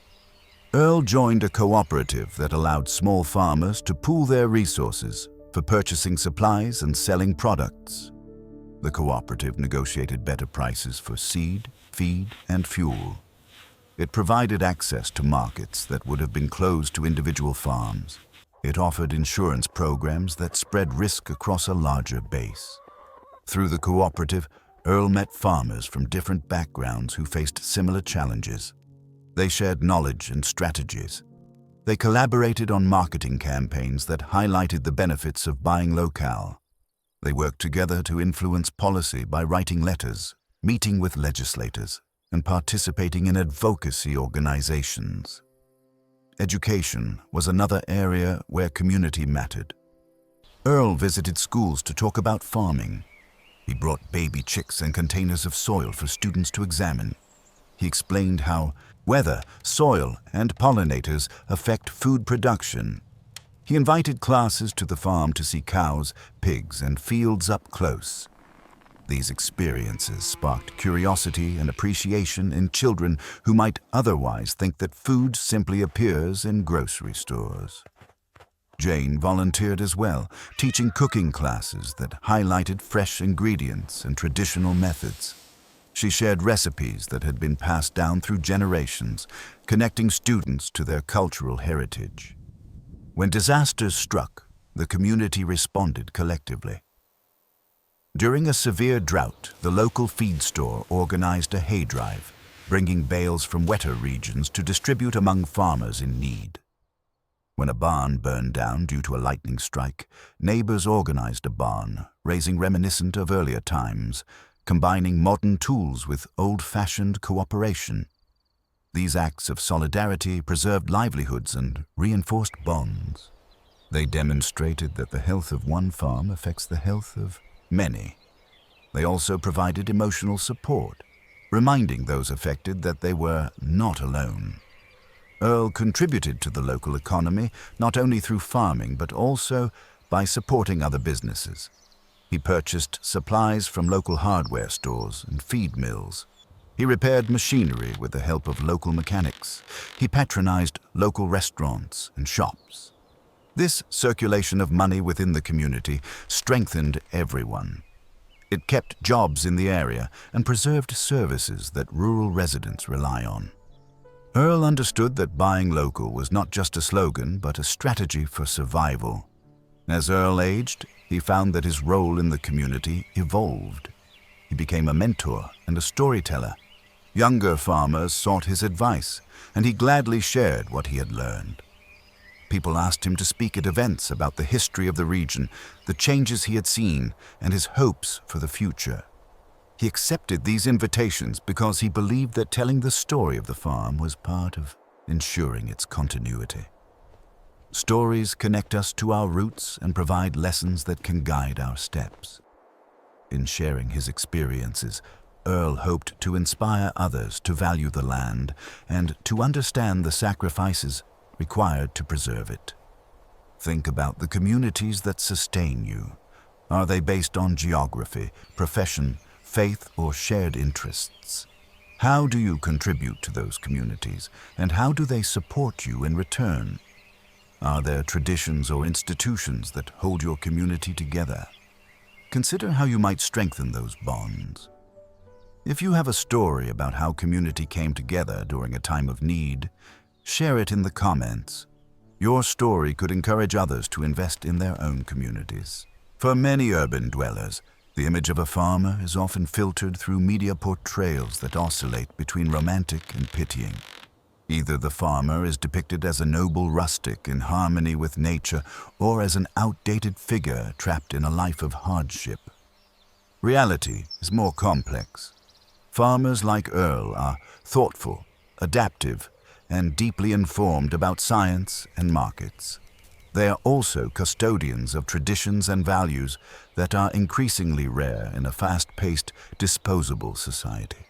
Earl joined a cooperative that allowed small farmers to pool their resources for purchasing supplies and selling products. The cooperative negotiated better prices for seed, feed, and fuel. It provided access to markets that would have been closed to individual farms. It offered insurance programs that spread risk across a larger base. Through the cooperative, Earl met farmers from different backgrounds who faced similar challenges. They shared knowledge and strategies. They collaborated on marketing campaigns that highlighted the benefits of buying local. They worked together to influence policy by writing letters, meeting with legislators, and participating in advocacy organizations. Education was another area where community mattered. Earl visited schools to talk about farming. He brought baby chicks and containers of soil for students to examine. He explained how weather, soil, and pollinators affect food production. He invited classes to the farm to see cows, pigs, and fields up close. These experiences sparked curiosity and appreciation in children who might otherwise think that food simply appears in grocery stores. Jane volunteered as well, teaching cooking classes that highlighted fresh ingredients and traditional methods. She shared recipes that had been passed down through generations, connecting students to their cultural heritage. When disasters struck, the community responded collectively. During a severe drought, the local feed store organized a hay drive, bringing bales from wetter regions to distribute among farmers in need. When a barn burned down due to a lightning strike, neighbors organized a barn, raising reminiscent of earlier times, combining modern tools with old-fashioned cooperation. These acts of solidarity preserved livelihoods and reinforced bonds. They demonstrated that the health of one farm affects the health of many. They also provided emotional support, reminding those affected that they were not alone. Earl contributed to the local economy not only through farming but also by supporting other businesses. He purchased supplies from local hardware stores and feed mills. He repaired machinery with the help of local mechanics. He patronized local restaurants and shops. This circulation of money within the community strengthened everyone. It kept jobs in the area and preserved services that rural residents rely on. Earl understood that buying local was not just a slogan, but a strategy for survival. As Earl aged, he found that his role in the community evolved. He became a mentor and a storyteller. Younger farmers sought his advice, and he gladly shared what he had learned. People asked him to speak at events about the history of the region, the changes he had seen, and his hopes for the future. He accepted these invitations because he believed that telling the story of the farm was part of ensuring its continuity. Stories connect us to our roots and provide lessons that can guide our steps. In sharing his experiences, Earl hoped to inspire others to value the land and to understand the sacrifices required to preserve it. Think about the communities that sustain you. Are they based on geography, profession, faith, or shared interests? How do you contribute to those communities, and how do they support you in return? Are there traditions or institutions that hold your community together? Consider how you might strengthen those bonds. If you have a story about how community came together during a time of need, share it in the comments. Your story could encourage others to invest in their own communities. For many urban dwellers, the image of a farmer is often filtered through media portrayals that oscillate between romantic and pitying. Either the farmer is depicted as a noble rustic in harmony with nature, or as an outdated figure trapped in a life of hardship. Reality is more complex. Farmers like Earl are thoughtful, adaptive, and deeply informed about science and markets. They are also custodians of traditions and values that are increasingly rare in a fast-paced, disposable society.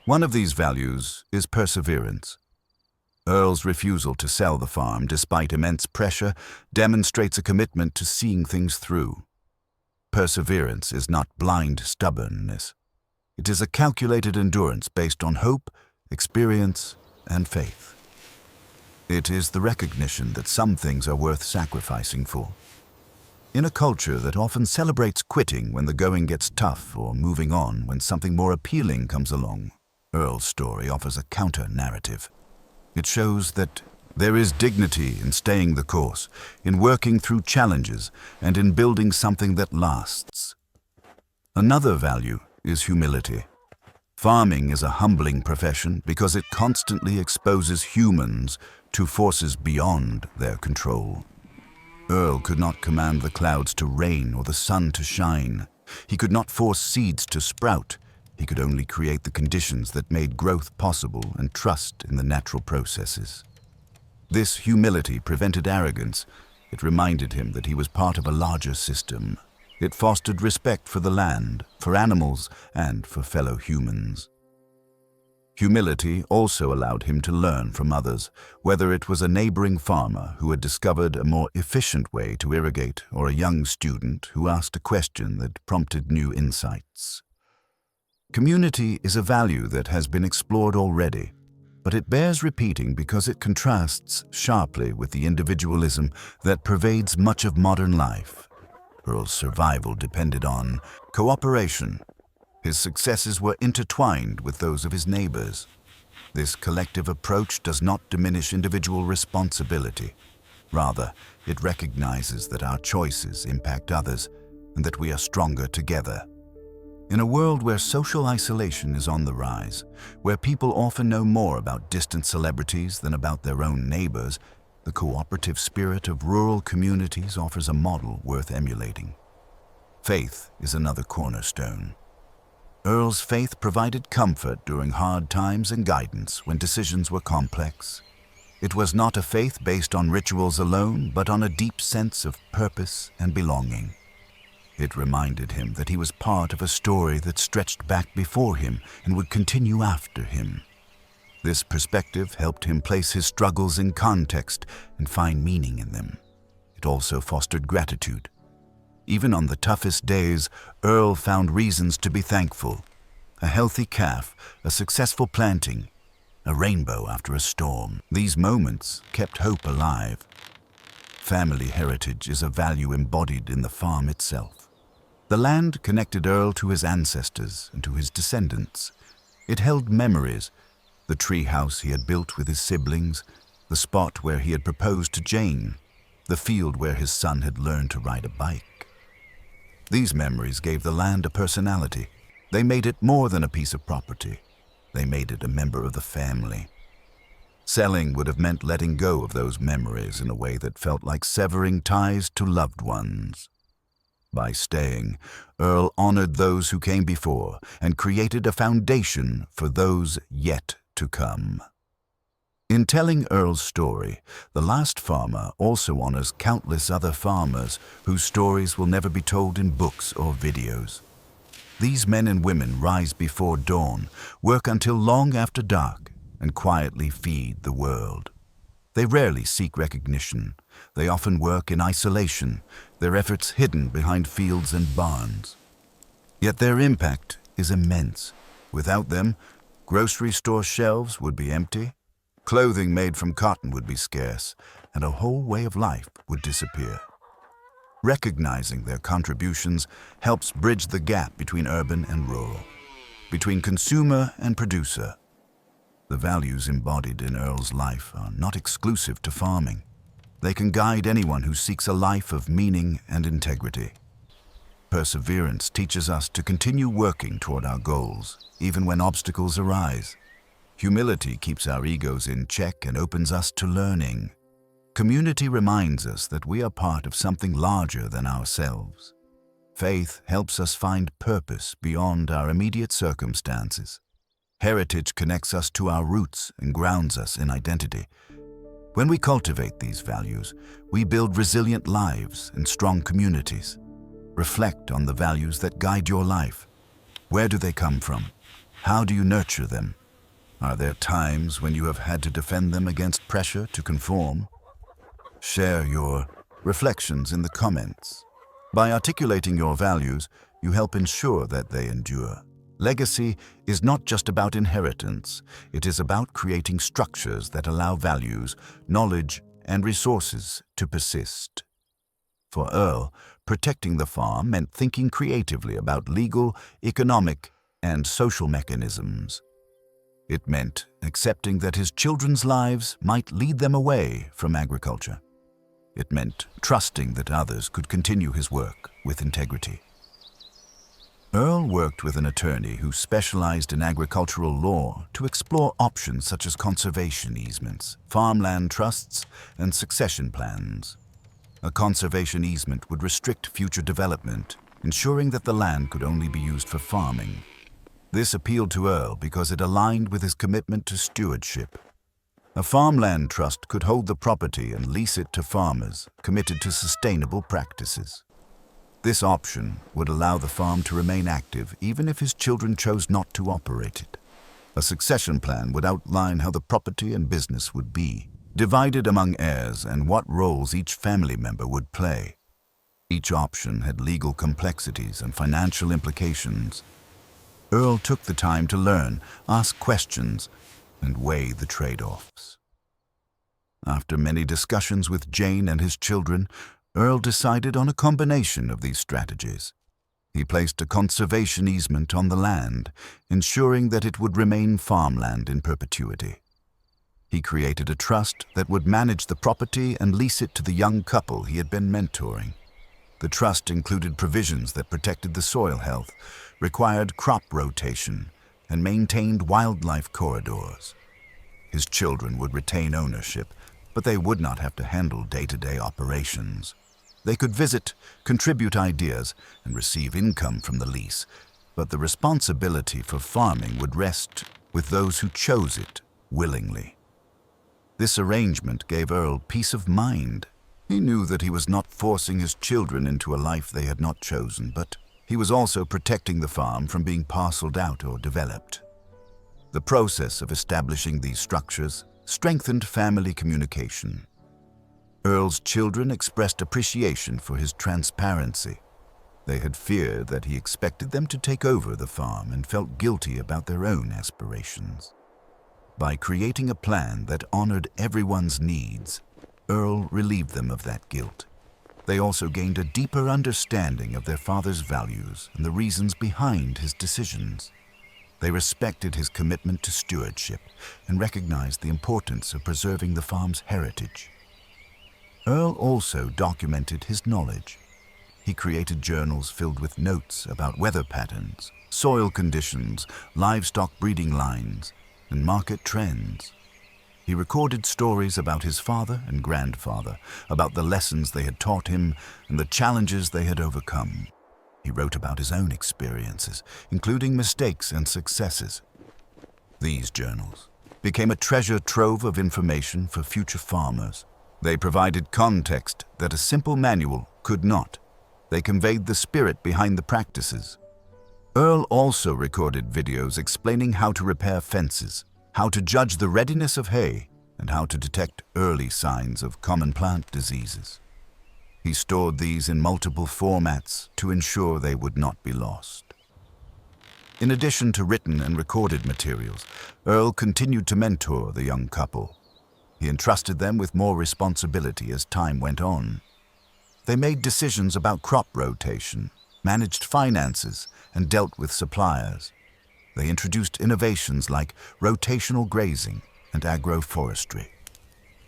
One of these values is perseverance. Earl's refusal to sell the farm despite immense pressure demonstrates a commitment to seeing things through. Perseverance is not blind stubbornness. It is a calculated endurance based on hope, experience, and faith. It is the recognition that some things are worth sacrificing for. In a culture that often celebrates quitting when the going gets tough or moving on when something more appealing comes along, Earl's story offers a counter-narrative. It shows that there is dignity in staying the course, in working through challenges, and in building something that lasts. Another value is humility. Farming is a humbling profession because it constantly exposes humans to forces beyond their control. Earl could not command the clouds to rain or the sun to shine. He could not force seeds to sprout. He could only create the conditions that made growth possible and trust in the natural processes. This humility prevented arrogance. It reminded him that he was part of a larger system. It fostered respect for the land, for animals, and for fellow humans. Humility also allowed him to learn from others, whether it was a neighboring farmer who had discovered a more efficient way to irrigate or a young student who asked a question that prompted new insights. Community is a value that has been explored already, but it bears repeating because it contrasts sharply with the individualism that pervades much of modern life. Earl's survival depended on cooperation. His successes were intertwined with those of his neighbors. This collective approach does not diminish individual responsibility. Rather, it recognizes that our choices impact others and that we are stronger together. In a world where social isolation is on the rise, where people often know more about distant celebrities than about their own neighbors, the cooperative spirit of rural communities offers a model worth emulating. Faith is another cornerstone. Earl's faith provided comfort during hard times and guidance when decisions were complex. It was not a faith based on rituals alone, but on a deep sense of purpose and belonging. It reminded him that he was part of a story that stretched back before him and would continue after him. This perspective helped him place his struggles in context and find meaning in them. It also fostered gratitude. Even on the toughest days, Earl found reasons to be thankful. A healthy calf, a successful planting, a rainbow after a storm. These moments kept hope alive. Family heritage is a value embodied in the farm itself. The land connected Earl to his ancestors and to his descendants. It held memories, the tree house he had built with his siblings, the spot where he had proposed to Jane, the field where his son had learned to ride a bike. These memories gave the land a personality. They made it more than a piece of property. They made it a member of the family. Selling would have meant letting go of those memories in a way that felt like severing ties to loved ones. By staying, Earl honored those who came before and created a foundation for those yet to come. In telling Earl's story, the last farmer also honors countless other farmers whose stories will never be told in books or videos. These men and women rise before dawn, work until long after dark, and quietly feed the world. They rarely seek recognition. They often work in isolation, their efforts hidden behind fields and barns. Yet their impact is immense. Without them, grocery store shelves would be empty, clothing made from cotton would be scarce, and a whole way of life would disappear. Recognizing their contributions helps bridge the gap between urban and rural, between consumer and producer. The values embodied in Earl's life are not exclusive to farming. They can guide anyone who seeks a life of meaning and integrity. Perseverance teaches us to continue working toward our goals, even when obstacles arise. Humility keeps our egos in check and opens us to learning. Community reminds us that we are part of something larger than ourselves. Faith helps us find purpose beyond our immediate circumstances. Heritage connects us to our roots and grounds us in identity. When we cultivate these values, we build resilient lives and strong communities. Reflect on the values that guide your life. Where do they come from? How do you nurture them? Are there times when you have had to defend them against pressure to conform? Share your reflections in the comments. By articulating your values, you help ensure that they endure. Legacy is not just about inheritance. It is about creating structures that allow values, knowledge, and resources to persist. For Earl, protecting the farm meant thinking creatively about legal, economic, and social mechanisms. It meant accepting that his children's lives might lead them away from agriculture. It meant trusting that others could continue his work with integrity. Earl worked with an attorney who specialized in agricultural law to explore options such as conservation easements, farmland trusts, and succession plans. A conservation easement would restrict future development, ensuring that the land could only be used for farming. This appealed to Earl because it aligned with his commitment to stewardship. A farmland trust could hold the property and lease it to farmers committed to sustainable practices. This option would allow the farm to remain active even if his children chose not to operate it. A succession plan would outline how the property and business would be, divided among heirs and what roles each family member would play. Each option had legal complexities and financial implications. Earl took the time to learn, ask questions, and weigh the trade-offs. After many discussions with Jane and his children, Earl decided on a combination of these strategies. He placed a conservation easement on the land, ensuring that it would remain farmland in perpetuity. He created a trust that would manage the property and lease it to the young couple he had been mentoring. The trust included provisions that protected the soil health, required crop rotation, and maintained wildlife corridors. His children would retain ownership, but they would not have to handle day-to-day operations. They could visit, contribute ideas, and receive income from the lease, but the responsibility for farming would rest with those who chose it willingly. This arrangement gave Earl peace of mind. He knew that he was not forcing his children into a life they had not chosen, but he was also protecting the farm from being parceled out or developed. The process of establishing these structures strengthened family communication. Earl's children expressed appreciation for his transparency. They had feared that he expected them to take over the farm and felt guilty about their own aspirations. By creating a plan that honored everyone's needs, Earl relieved them of that guilt. They also gained a deeper understanding of their father's values and the reasons behind his decisions. They respected his commitment to stewardship and recognized the importance of preserving the farm's heritage. Earl also documented his knowledge. He created journals filled with notes about weather patterns, soil conditions, livestock breeding lines, and market trends. He recorded stories about his father and grandfather, about the lessons they had taught him and the challenges they had overcome. He wrote about his own experiences, including mistakes and successes. These journals became a treasure trove of information for future farmers. They provided context that a simple manual could not. They conveyed the spirit behind the practices. Earl also recorded videos explaining how to repair fences, how to judge the readiness of hay, and how to detect early signs of common plant diseases. He stored these in multiple formats to ensure they would not be lost. In addition to written and recorded materials, Earl continued to mentor the young couple. He entrusted them with more responsibility as time went on. They made decisions about crop rotation, managed finances, and dealt with suppliers. They introduced innovations like rotational grazing and agroforestry.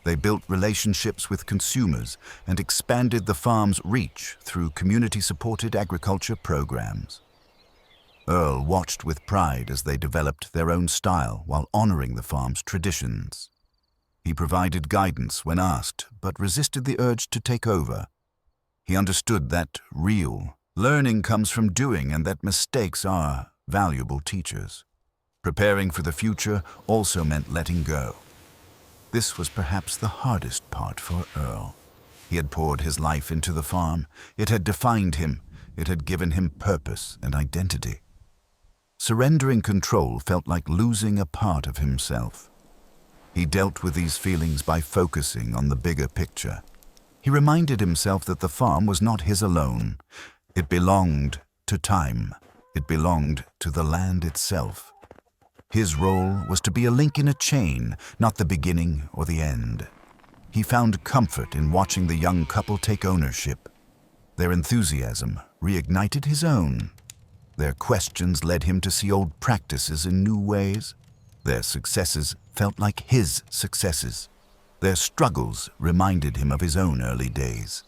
They built relationships with consumers and expanded the farm's reach through community-supported agriculture programs. Earl watched with pride as they developed their own style while honoring the farm's traditions. He provided guidance when asked, but resisted the urge to take over. He understood that real learning comes from doing and that mistakes are valuable teachers. Preparing for the future also meant letting go. This was perhaps the hardest part for Earl. He had poured his life into the farm. It had defined him. It had given him purpose and identity. Surrendering control felt like losing a part of himself. He dealt with these feelings by focusing on the bigger picture. He reminded himself that the farm was not his alone. It belonged to time. It belonged to the land itself. His role was to be a link in a chain, not the beginning or the end. He found comfort in watching the young couple take ownership. Their enthusiasm reignited his own. Their questions led him to see old practices in new ways. Their successes felt like his successes. Their struggles reminded him of his own early days.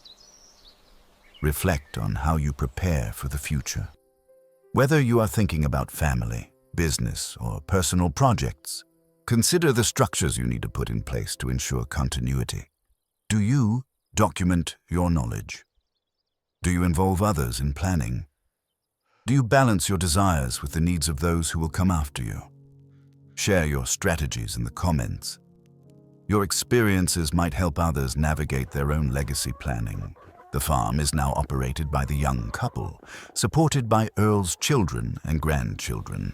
Reflect on how you prepare for the future. Whether you are thinking about family, business, or personal projects, consider the structures you need to put in place to ensure continuity. Do you document your knowledge? Do you involve others in planning? Do you balance your desires with the needs of those who will come after you? Share your strategies in the comments. Your experiences might help others navigate their own legacy planning. The farm is now operated by the young couple, supported by Earl's children and grandchildren.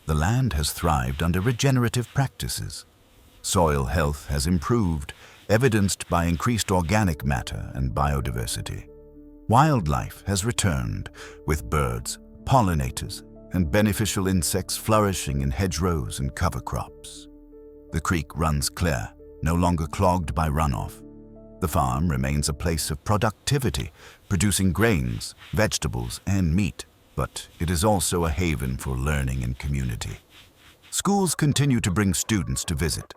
The land has thrived under regenerative practices. Soil health has improved, evidenced by increased organic matter and biodiversity. Wildlife has returned, with birds, pollinators, and beneficial insects flourishing in hedgerows and cover crops. The creek runs clear, no longer clogged by runoff. The farm remains a place of productivity, producing grains, vegetables, and meat, but it is also a haven for learning and community. Schools continue to bring students to visit.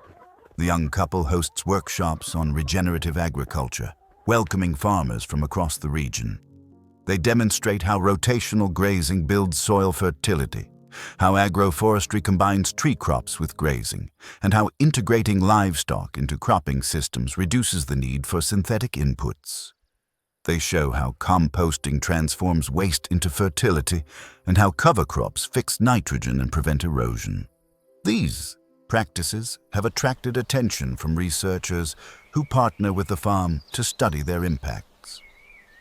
The young couple hosts workshops on regenerative agriculture, welcoming farmers from across the region. They demonstrate how rotational grazing builds soil fertility, how agroforestry combines tree crops with grazing, and how integrating livestock into cropping systems reduces the need for synthetic inputs. They show how composting transforms waste into fertility and how cover crops fix nitrogen and prevent erosion. These practices have attracted attention from researchers who partner with the farm to study their impacts.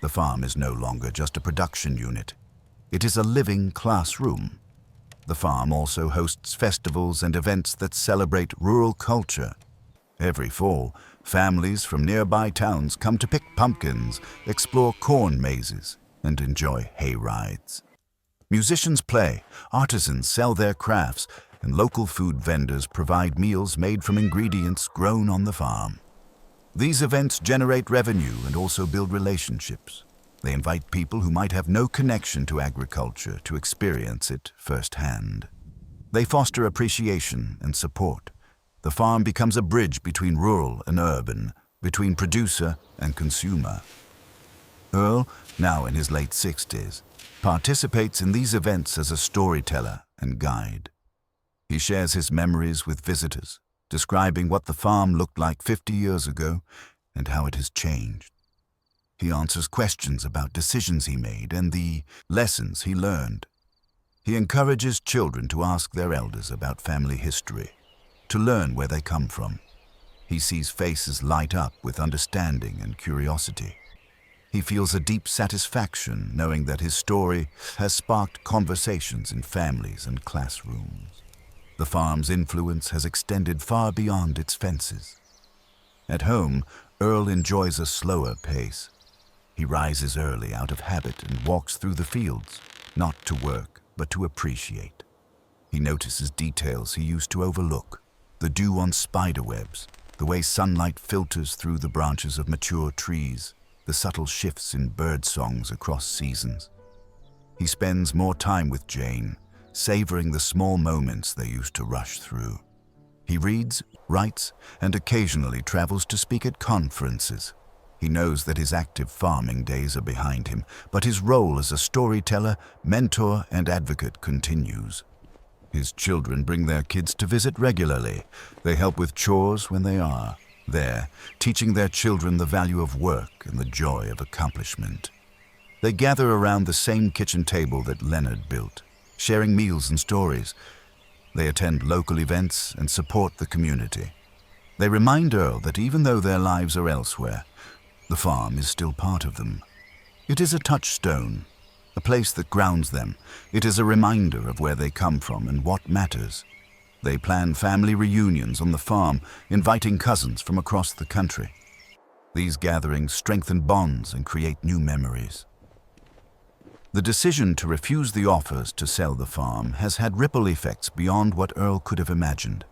The farm is no longer just a production unit. It is a living classroom. The farm also hosts festivals and events that celebrate rural culture. Every fall, families from nearby towns come to pick pumpkins, explore corn mazes, and enjoy hay rides. Musicians play, artisans sell their crafts, and local food vendors provide meals made from ingredients grown on the farm. These events generate revenue and also build relationships. They invite people who might have no connection to agriculture to experience it firsthand. They foster appreciation and support. The farm becomes a bridge between rural and urban, between producer and consumer. Earl, now in his late 60s, participates in these events as a storyteller and guide. He shares his memories with visitors, describing what the farm looked like 50 years ago and how it has changed. He answers questions about decisions he made and the lessons he learned. He encourages children to ask their elders about family history, to learn where they come from. He sees faces light up with understanding and curiosity. He feels a deep satisfaction knowing that his story has sparked conversations in families and classrooms. The farm's influence has extended far beyond its fences. At home, Earl enjoys a slower pace. He rises early out of habit and walks through the fields, not to work, but to appreciate. He notices details he used to overlook: the dew on spider webs, the way sunlight filters through the branches of mature trees, the subtle shifts in bird songs across seasons. He spends more time with Jane, savoring the small moments they used to rush through. He reads, writes, and occasionally travels to speak at conferences. He knows that his active farming days are behind him, but his role as a storyteller, mentor, and advocate continues. His children bring their kids to visit regularly. They help with chores when they are there, teaching their children the value of work and the joy of accomplishment. They gather around the same kitchen table that Leonard built, sharing meals and stories. They attend local events and support the community. They remind Earl that even though their lives are elsewhere, the farm is still part of them. It is a touchstone, a place that grounds them. It is a reminder of where they come from and what matters. They plan family reunions on the farm, inviting cousins from across the country. These gatherings strengthen bonds and create new memories. The decision to refuse the offers to sell the farm has had ripple effects beyond what Earl could have imagined.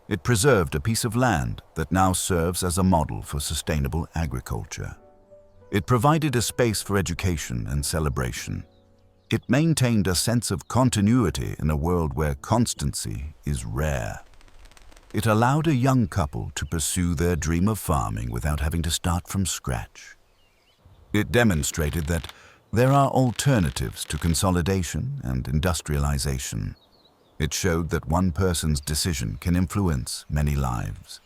It preserved a piece of land that now serves as a model for sustainable agriculture. It provided a space for education and celebration. It maintained a sense of continuity in a world where constancy is rare. It allowed a young couple to pursue their dream of farming without having to start from scratch. It demonstrated that there are alternatives to consolidation and industrialization. It showed that one person's decision can influence many lives.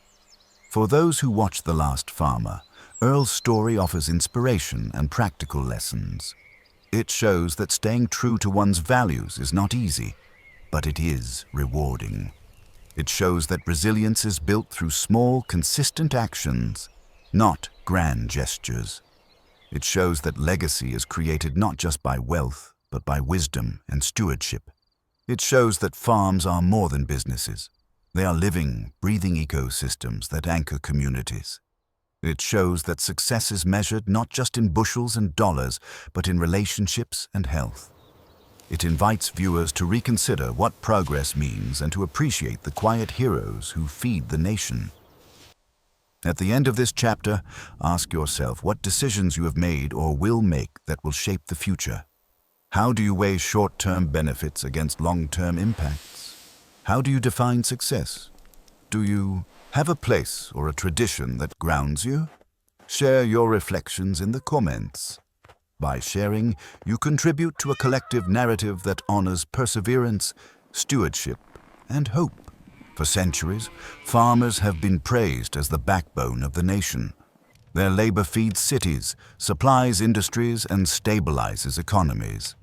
For those who watched The Last Farmer, Earl's story offers inspiration and practical lessons. It shows that staying true to one's values is not easy, but it is rewarding. It shows that resilience is built through small, consistent actions, not grand gestures. It shows that legacy is created not just by wealth, but by wisdom and stewardship. It shows that farms are more than businesses. They are living, breathing ecosystems that anchor communities. It shows that success is measured not just in bushels and dollars, but in relationships and health. It invites viewers to reconsider what progress means and to appreciate the quiet heroes who feed the nation. At the end of this chapter, ask yourself what decisions you have made or will make that will shape the future. How do you weigh short-term benefits against long-term impacts? How do you define success? Do you have a place or a tradition that grounds you? Share your reflections in the comments. By sharing, you contribute to a collective narrative that honors perseverance, stewardship, and hope. For centuries, farmers have been praised as the backbone of the nation. Their labor feeds cities, supplies industries, and stabilizes economies.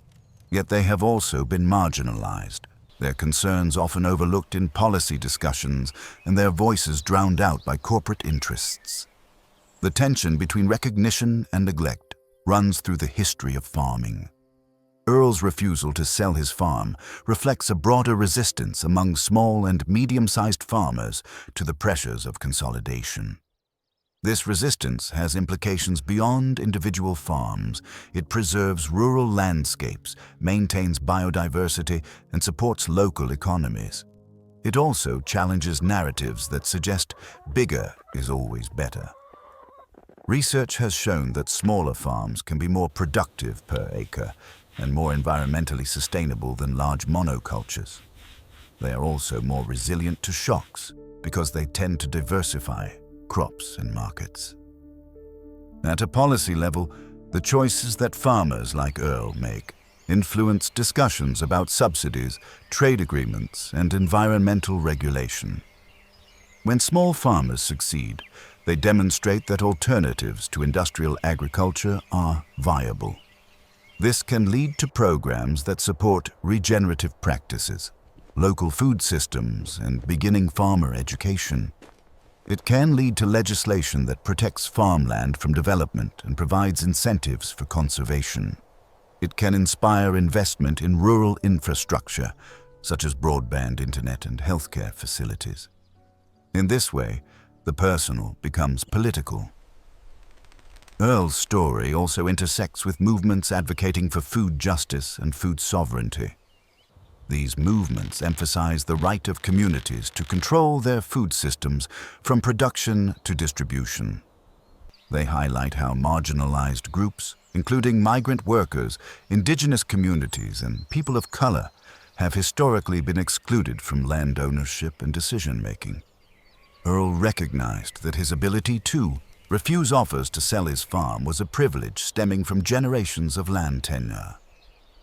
Yet they have also been marginalized, their concerns often overlooked in policy discussions, and their voices drowned out by corporate interests. The tension between recognition and neglect runs through the history of farming. Earl's refusal to sell his farm reflects a broader resistance among small and medium-sized farmers to the pressures of consolidation. This resistance has implications beyond individual farms. It preserves rural landscapes, maintains biodiversity, and supports local economies. It also challenges narratives that suggest bigger is always better. Research has shown that smaller farms can be more productive per acre and more environmentally sustainable than large monocultures. They are also more resilient to shocks because they tend to diversify crops and markets. At a policy level, the choices that farmers like Earl make influence discussions about subsidies, trade agreements, and environmental regulation. When small farmers succeed, they demonstrate that alternatives to industrial agriculture are viable. This can lead to programs that support regenerative practices, local food systems, and beginning farmer education. It can lead to legislation that protects farmland from development and provides incentives for conservation. It can inspire investment in rural infrastructure, such as broadband internet and healthcare facilities. In this way, the personal becomes political. Earl's story also intersects with movements advocating for food justice and food sovereignty. These movements emphasize the right of communities to control their food systems from production to distribution. They highlight how marginalized groups, including migrant workers, indigenous communities, and people of color, have historically been excluded from land ownership and decision-making. Earl recognized that his ability to refuse offers to sell his farm was a privilege stemming from generations of land tenure.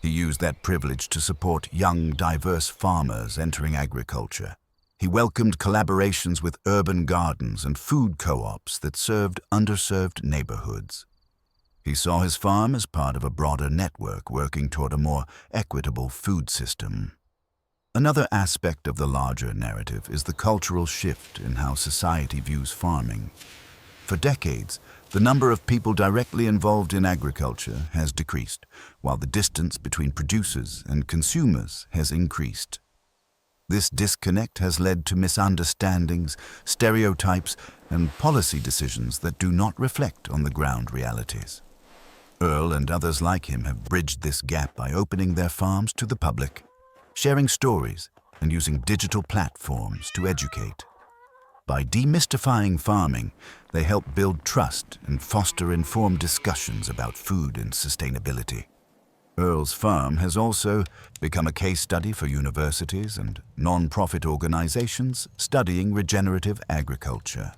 He used that privilege to support young, diverse farmers entering agriculture. He welcomed collaborations with urban gardens and food co-ops that served underserved neighborhoods. He saw his farm as part of a broader network working toward a more equitable food system. Another aspect of the larger narrative is the cultural shift in how society views farming. For decades, the number of people directly involved in agriculture has decreased, while the distance between producers and consumers has increased. This disconnect has led to misunderstandings, stereotypes, and policy decisions that do not reflect on the ground realities. Earl and others like him have bridged this gap by opening their farms to the public, sharing stories, and using digital platforms to educate. By demystifying farming, they help build trust and foster informed discussions about food and sustainability. Earl's farm has also become a case study for universities and non-profit organizations studying regenerative agriculture.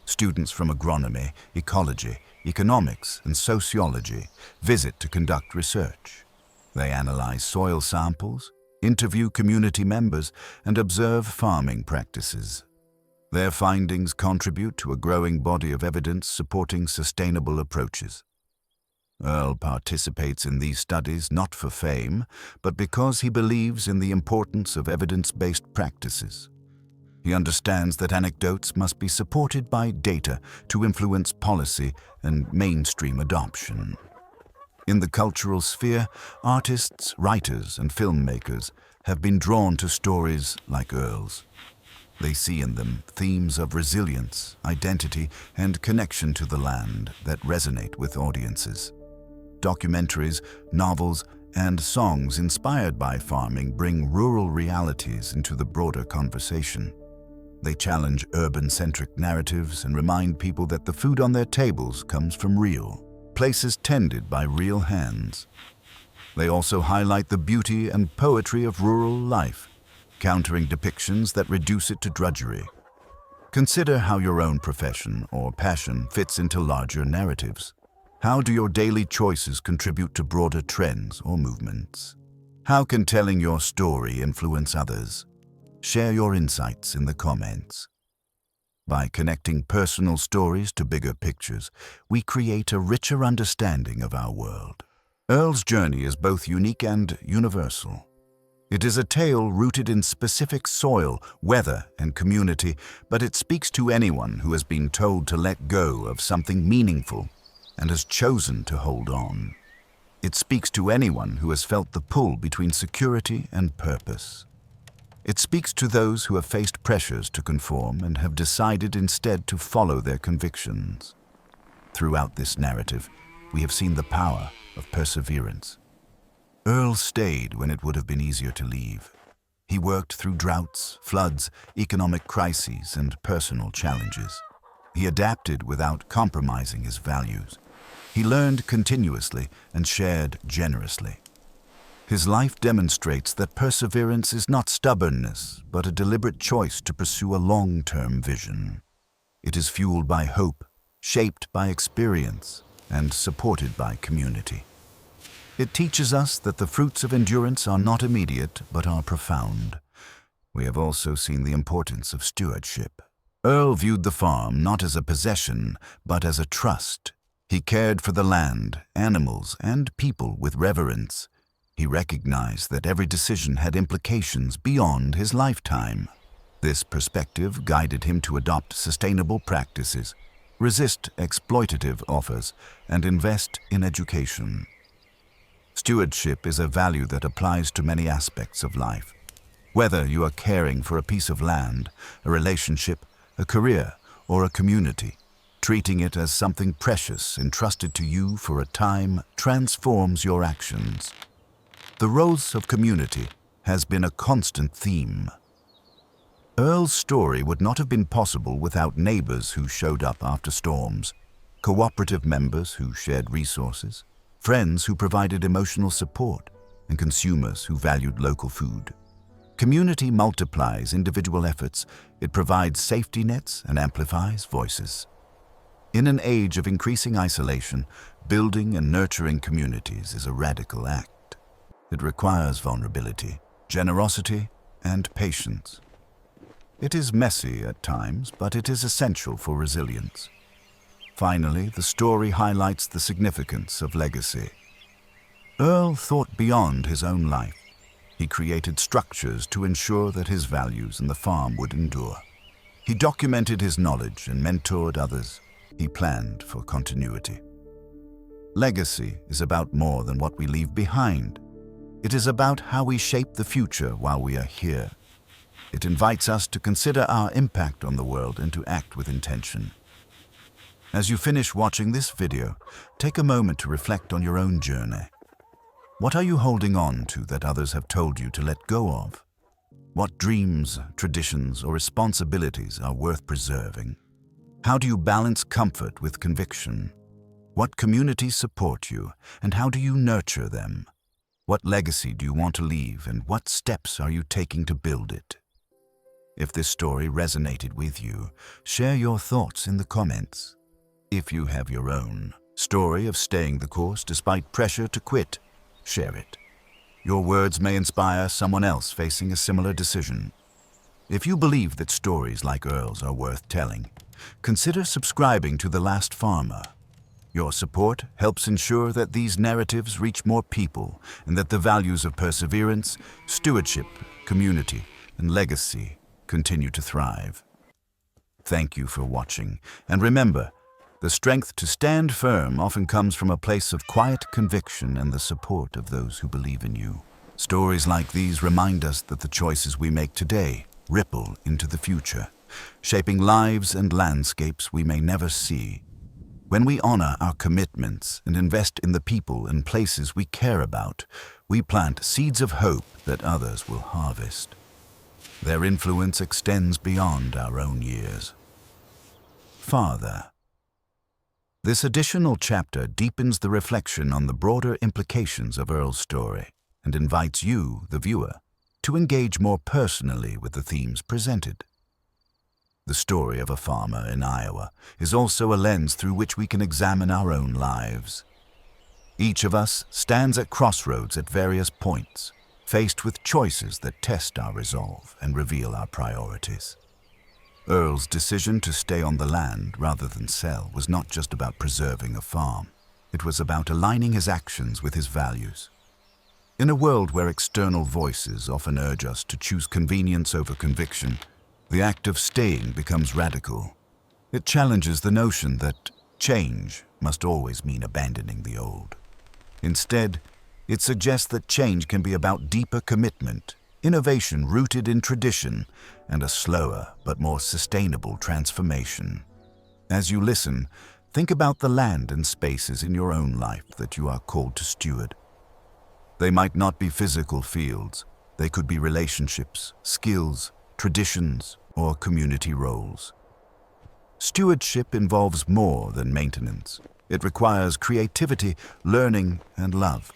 Students from agronomy, ecology, economics, and sociology visit to conduct research. They analyze soil samples, interview community members, and observe farming practices. Their findings contribute to a growing body of evidence supporting sustainable approaches. Earl participates in these studies not for fame, but because he believes in the importance of evidence-based practices. He understands that anecdotes must be supported by data to influence policy and mainstream adoption. In the cultural sphere, artists, writers, and filmmakers have been drawn to stories like Earl's. They see in them themes of resilience, identity, and connection to the land that resonate with audiences. Documentaries, novels, and songs inspired by farming bring rural realities into the broader conversation. They challenge urban-centric narratives and remind people that the food on their tables comes from real places tended by real hands. They also highlight the beauty and poetry of rural life, countering depictions that reduce it to drudgery. Consider how your own profession or passion fits into larger narratives. How do your daily choices contribute to broader trends or movements? How can telling your story influence others? Share your insights in the comments. By connecting personal stories to bigger pictures, we create a richer understanding of our world. Earl's journey is both unique and universal. It is a tale rooted in specific soil, weather, and community, but it speaks to anyone who has been told to let go of something meaningful and has chosen to hold on. It speaks to anyone who has felt the pull between security and purpose. It speaks to those who have faced pressures to conform and have decided instead to follow their convictions. Throughout this narrative, we have seen the power of perseverance. Earl stayed when it would have been easier to leave. He worked through droughts, floods, economic crises, and personal challenges. He adapted without compromising his values. He learned continuously and shared generously. His life demonstrates that perseverance is not stubbornness, but a deliberate choice to pursue a long-term vision. It is fueled by hope, shaped by experience, and supported by community. It teaches us that the fruits of endurance are not immediate, but are profound. We have also seen the importance of stewardship. Earl viewed the farm not as a possession, but as a trust. He cared for the land, animals, and people with reverence. He recognized that every decision had implications beyond his lifetime. This perspective guided him to adopt sustainable practices, resist exploitative offers, and invest in education. Stewardship is a value that applies to many aspects of life. Whether you are caring for a piece of land, a relationship, a career, or a community, treating it as something precious entrusted to you for a time transforms your actions. The roles of community has been a constant theme. Earl's story would not have been possible without neighbors who showed up after storms, cooperative members who shared resources, friends who provided emotional support, and consumers who valued local food. Community multiplies individual efforts, it provides safety nets and amplifies voices. In an age of increasing isolation, building and nurturing communities is a radical act. It requires vulnerability, generosity, and patience. It is messy at times, but it is essential for resilience. Finally, the story highlights the significance of legacy. Earl thought beyond his own life. He created structures to ensure that his values and the farm would endure. He documented his knowledge and mentored others. He planned for continuity. Legacy is about more than what we leave behind. It is about how we shape the future while we are here. It invites us to consider our impact on the world and to act with intention. As you finish watching this video, take a moment to reflect on your own journey. What are you holding on to that others have told you to let go of? What dreams, traditions, or responsibilities are worth preserving? How do you balance comfort with conviction? What communities support you, and how do you nurture them? What legacy do you want to leave, and what steps are you taking to build it? If this story resonated with you, share your thoughts in the comments. If you have your own story of staying the course despite pressure to quit, share it. Your words may inspire someone else facing a similar decision. If you believe that stories like Earl's are worth telling, consider subscribing to The Last Farmer. Your support helps ensure that these narratives reach more people and that the values of perseverance, stewardship, community, and legacy continue to thrive. Thank you for watching, and remember, the strength to stand firm often comes from a place of quiet conviction and the support of those who believe in you. Stories like these remind us that the choices we make today ripple into the future, shaping lives and landscapes we may never see. When we honor our commitments and invest in the people and places we care about, we plant seeds of hope that others will harvest. Their influence extends beyond our own years. Father. This additional chapter deepens the reflection on the broader implications of Earl's story and invites you, the viewer, to engage more personally with the themes presented. The story of a farmer in Iowa is also a lens through which we can examine our own lives. Each of us stands at crossroads at various points, faced with choices that test our resolve and reveal our priorities. Earl's decision to stay on the land rather than sell was not just about preserving a farm. It was about aligning his actions with his values. In a world where external voices often urge us to choose convenience over conviction, the act of staying becomes radical. It challenges the notion that change must always mean abandoning the old. Instead, it suggests that change can be about deeper commitment, innovation rooted in tradition, and a slower but more sustainable transformation. As you listen, think about the land and spaces in your own life that you are called to steward. They might not be physical fields. They could be relationships, skills, traditions, or community roles. Stewardship involves more than maintenance. It requires creativity, learning, and love.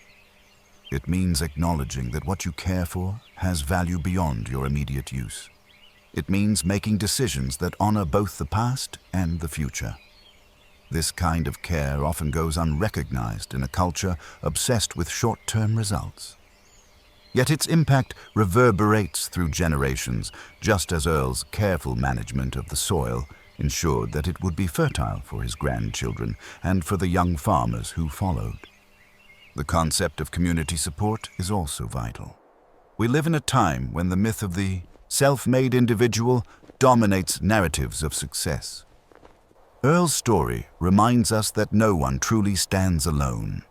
It means acknowledging that what you care for has value beyond your immediate use. It means making decisions that honor both the past and the future. This kind of care often goes unrecognized in a culture obsessed with short-term results. Yet its impact reverberates through generations, just as Earl's careful management of the soil ensured that it would be fertile for his grandchildren and for the young farmers who followed. The concept of community support is also vital. We live in a time when the myth of the self-made individual dominates narratives of success. Earl's story reminds us that no one truly stands alone.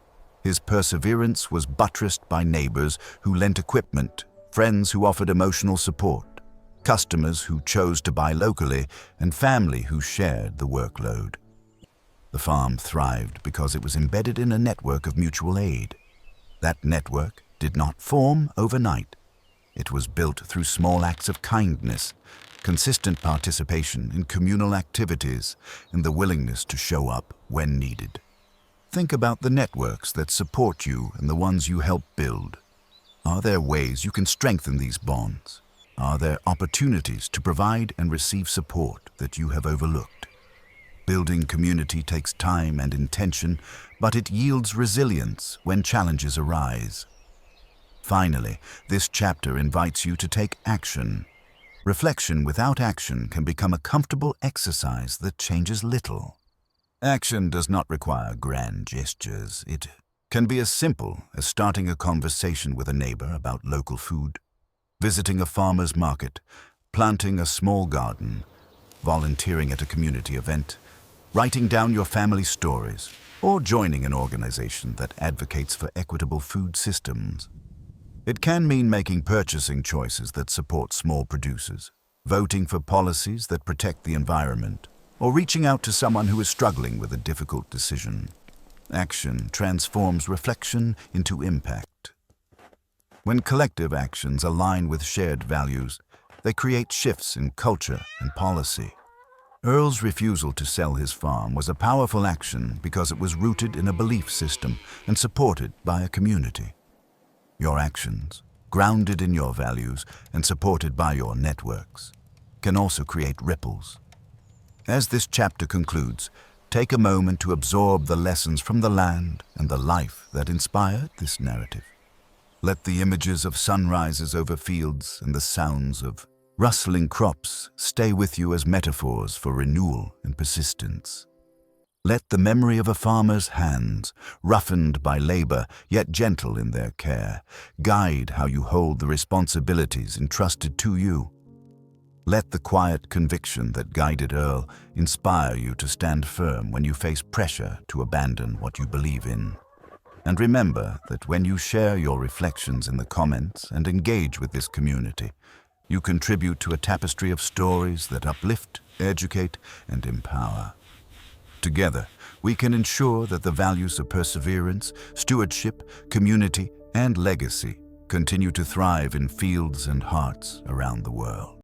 His perseverance was buttressed by neighbors who lent equipment, friends who offered emotional support, customers who chose to buy locally, and family who shared the workload. The farm thrived because it was embedded in a network of mutual aid. That network did not form overnight. It was built through small acts of kindness, consistent participation in communal activities, and the willingness to show up when needed. Think about the networks that support you and the ones you help build. Are there ways you can strengthen these bonds? Are there opportunities to provide and receive support that you have overlooked? Building community takes time and intention, but it yields resilience when challenges arise. Finally, this chapter invites you to take action. Reflection without action can become a comfortable exercise that changes little. Action does not require grand gestures. It can be as simple as starting a conversation with a neighbor about local food, visiting a farmer's market, planting a small garden, volunteering at a community event, writing down your family stories, or joining an organization that advocates for equitable food systems. It can mean making purchasing choices that support small producers, voting for policies that protect the environment, or reaching out to someone who is struggling with a difficult decision. Action transforms reflection into impact. When collective actions align with shared values, they create shifts in culture and policy. Earl's refusal to sell his farm was a powerful action because it was rooted in a belief system and supported by a community. Your actions, grounded in your values and supported by your networks, can also create ripples. As this chapter concludes, take a moment to absorb the lessons from the land and the life that inspired this narrative. Let the images of sunrises over fields and the sounds of rustling crops stay with you as metaphors for renewal and persistence. Let the memory of a farmer's hands, roughened by labor yet gentle in their care, guide how you hold the responsibilities entrusted to you. Let the quiet conviction that guided Earl inspire you to stand firm when you face pressure to abandon what you believe in. And remember that when you share your reflections in the comments and engage with this community, you contribute to a tapestry of stories that uplift, educate, and empower. Together, we can ensure that the values of perseverance, stewardship, community, and legacy continue to thrive in fields and hearts around the world.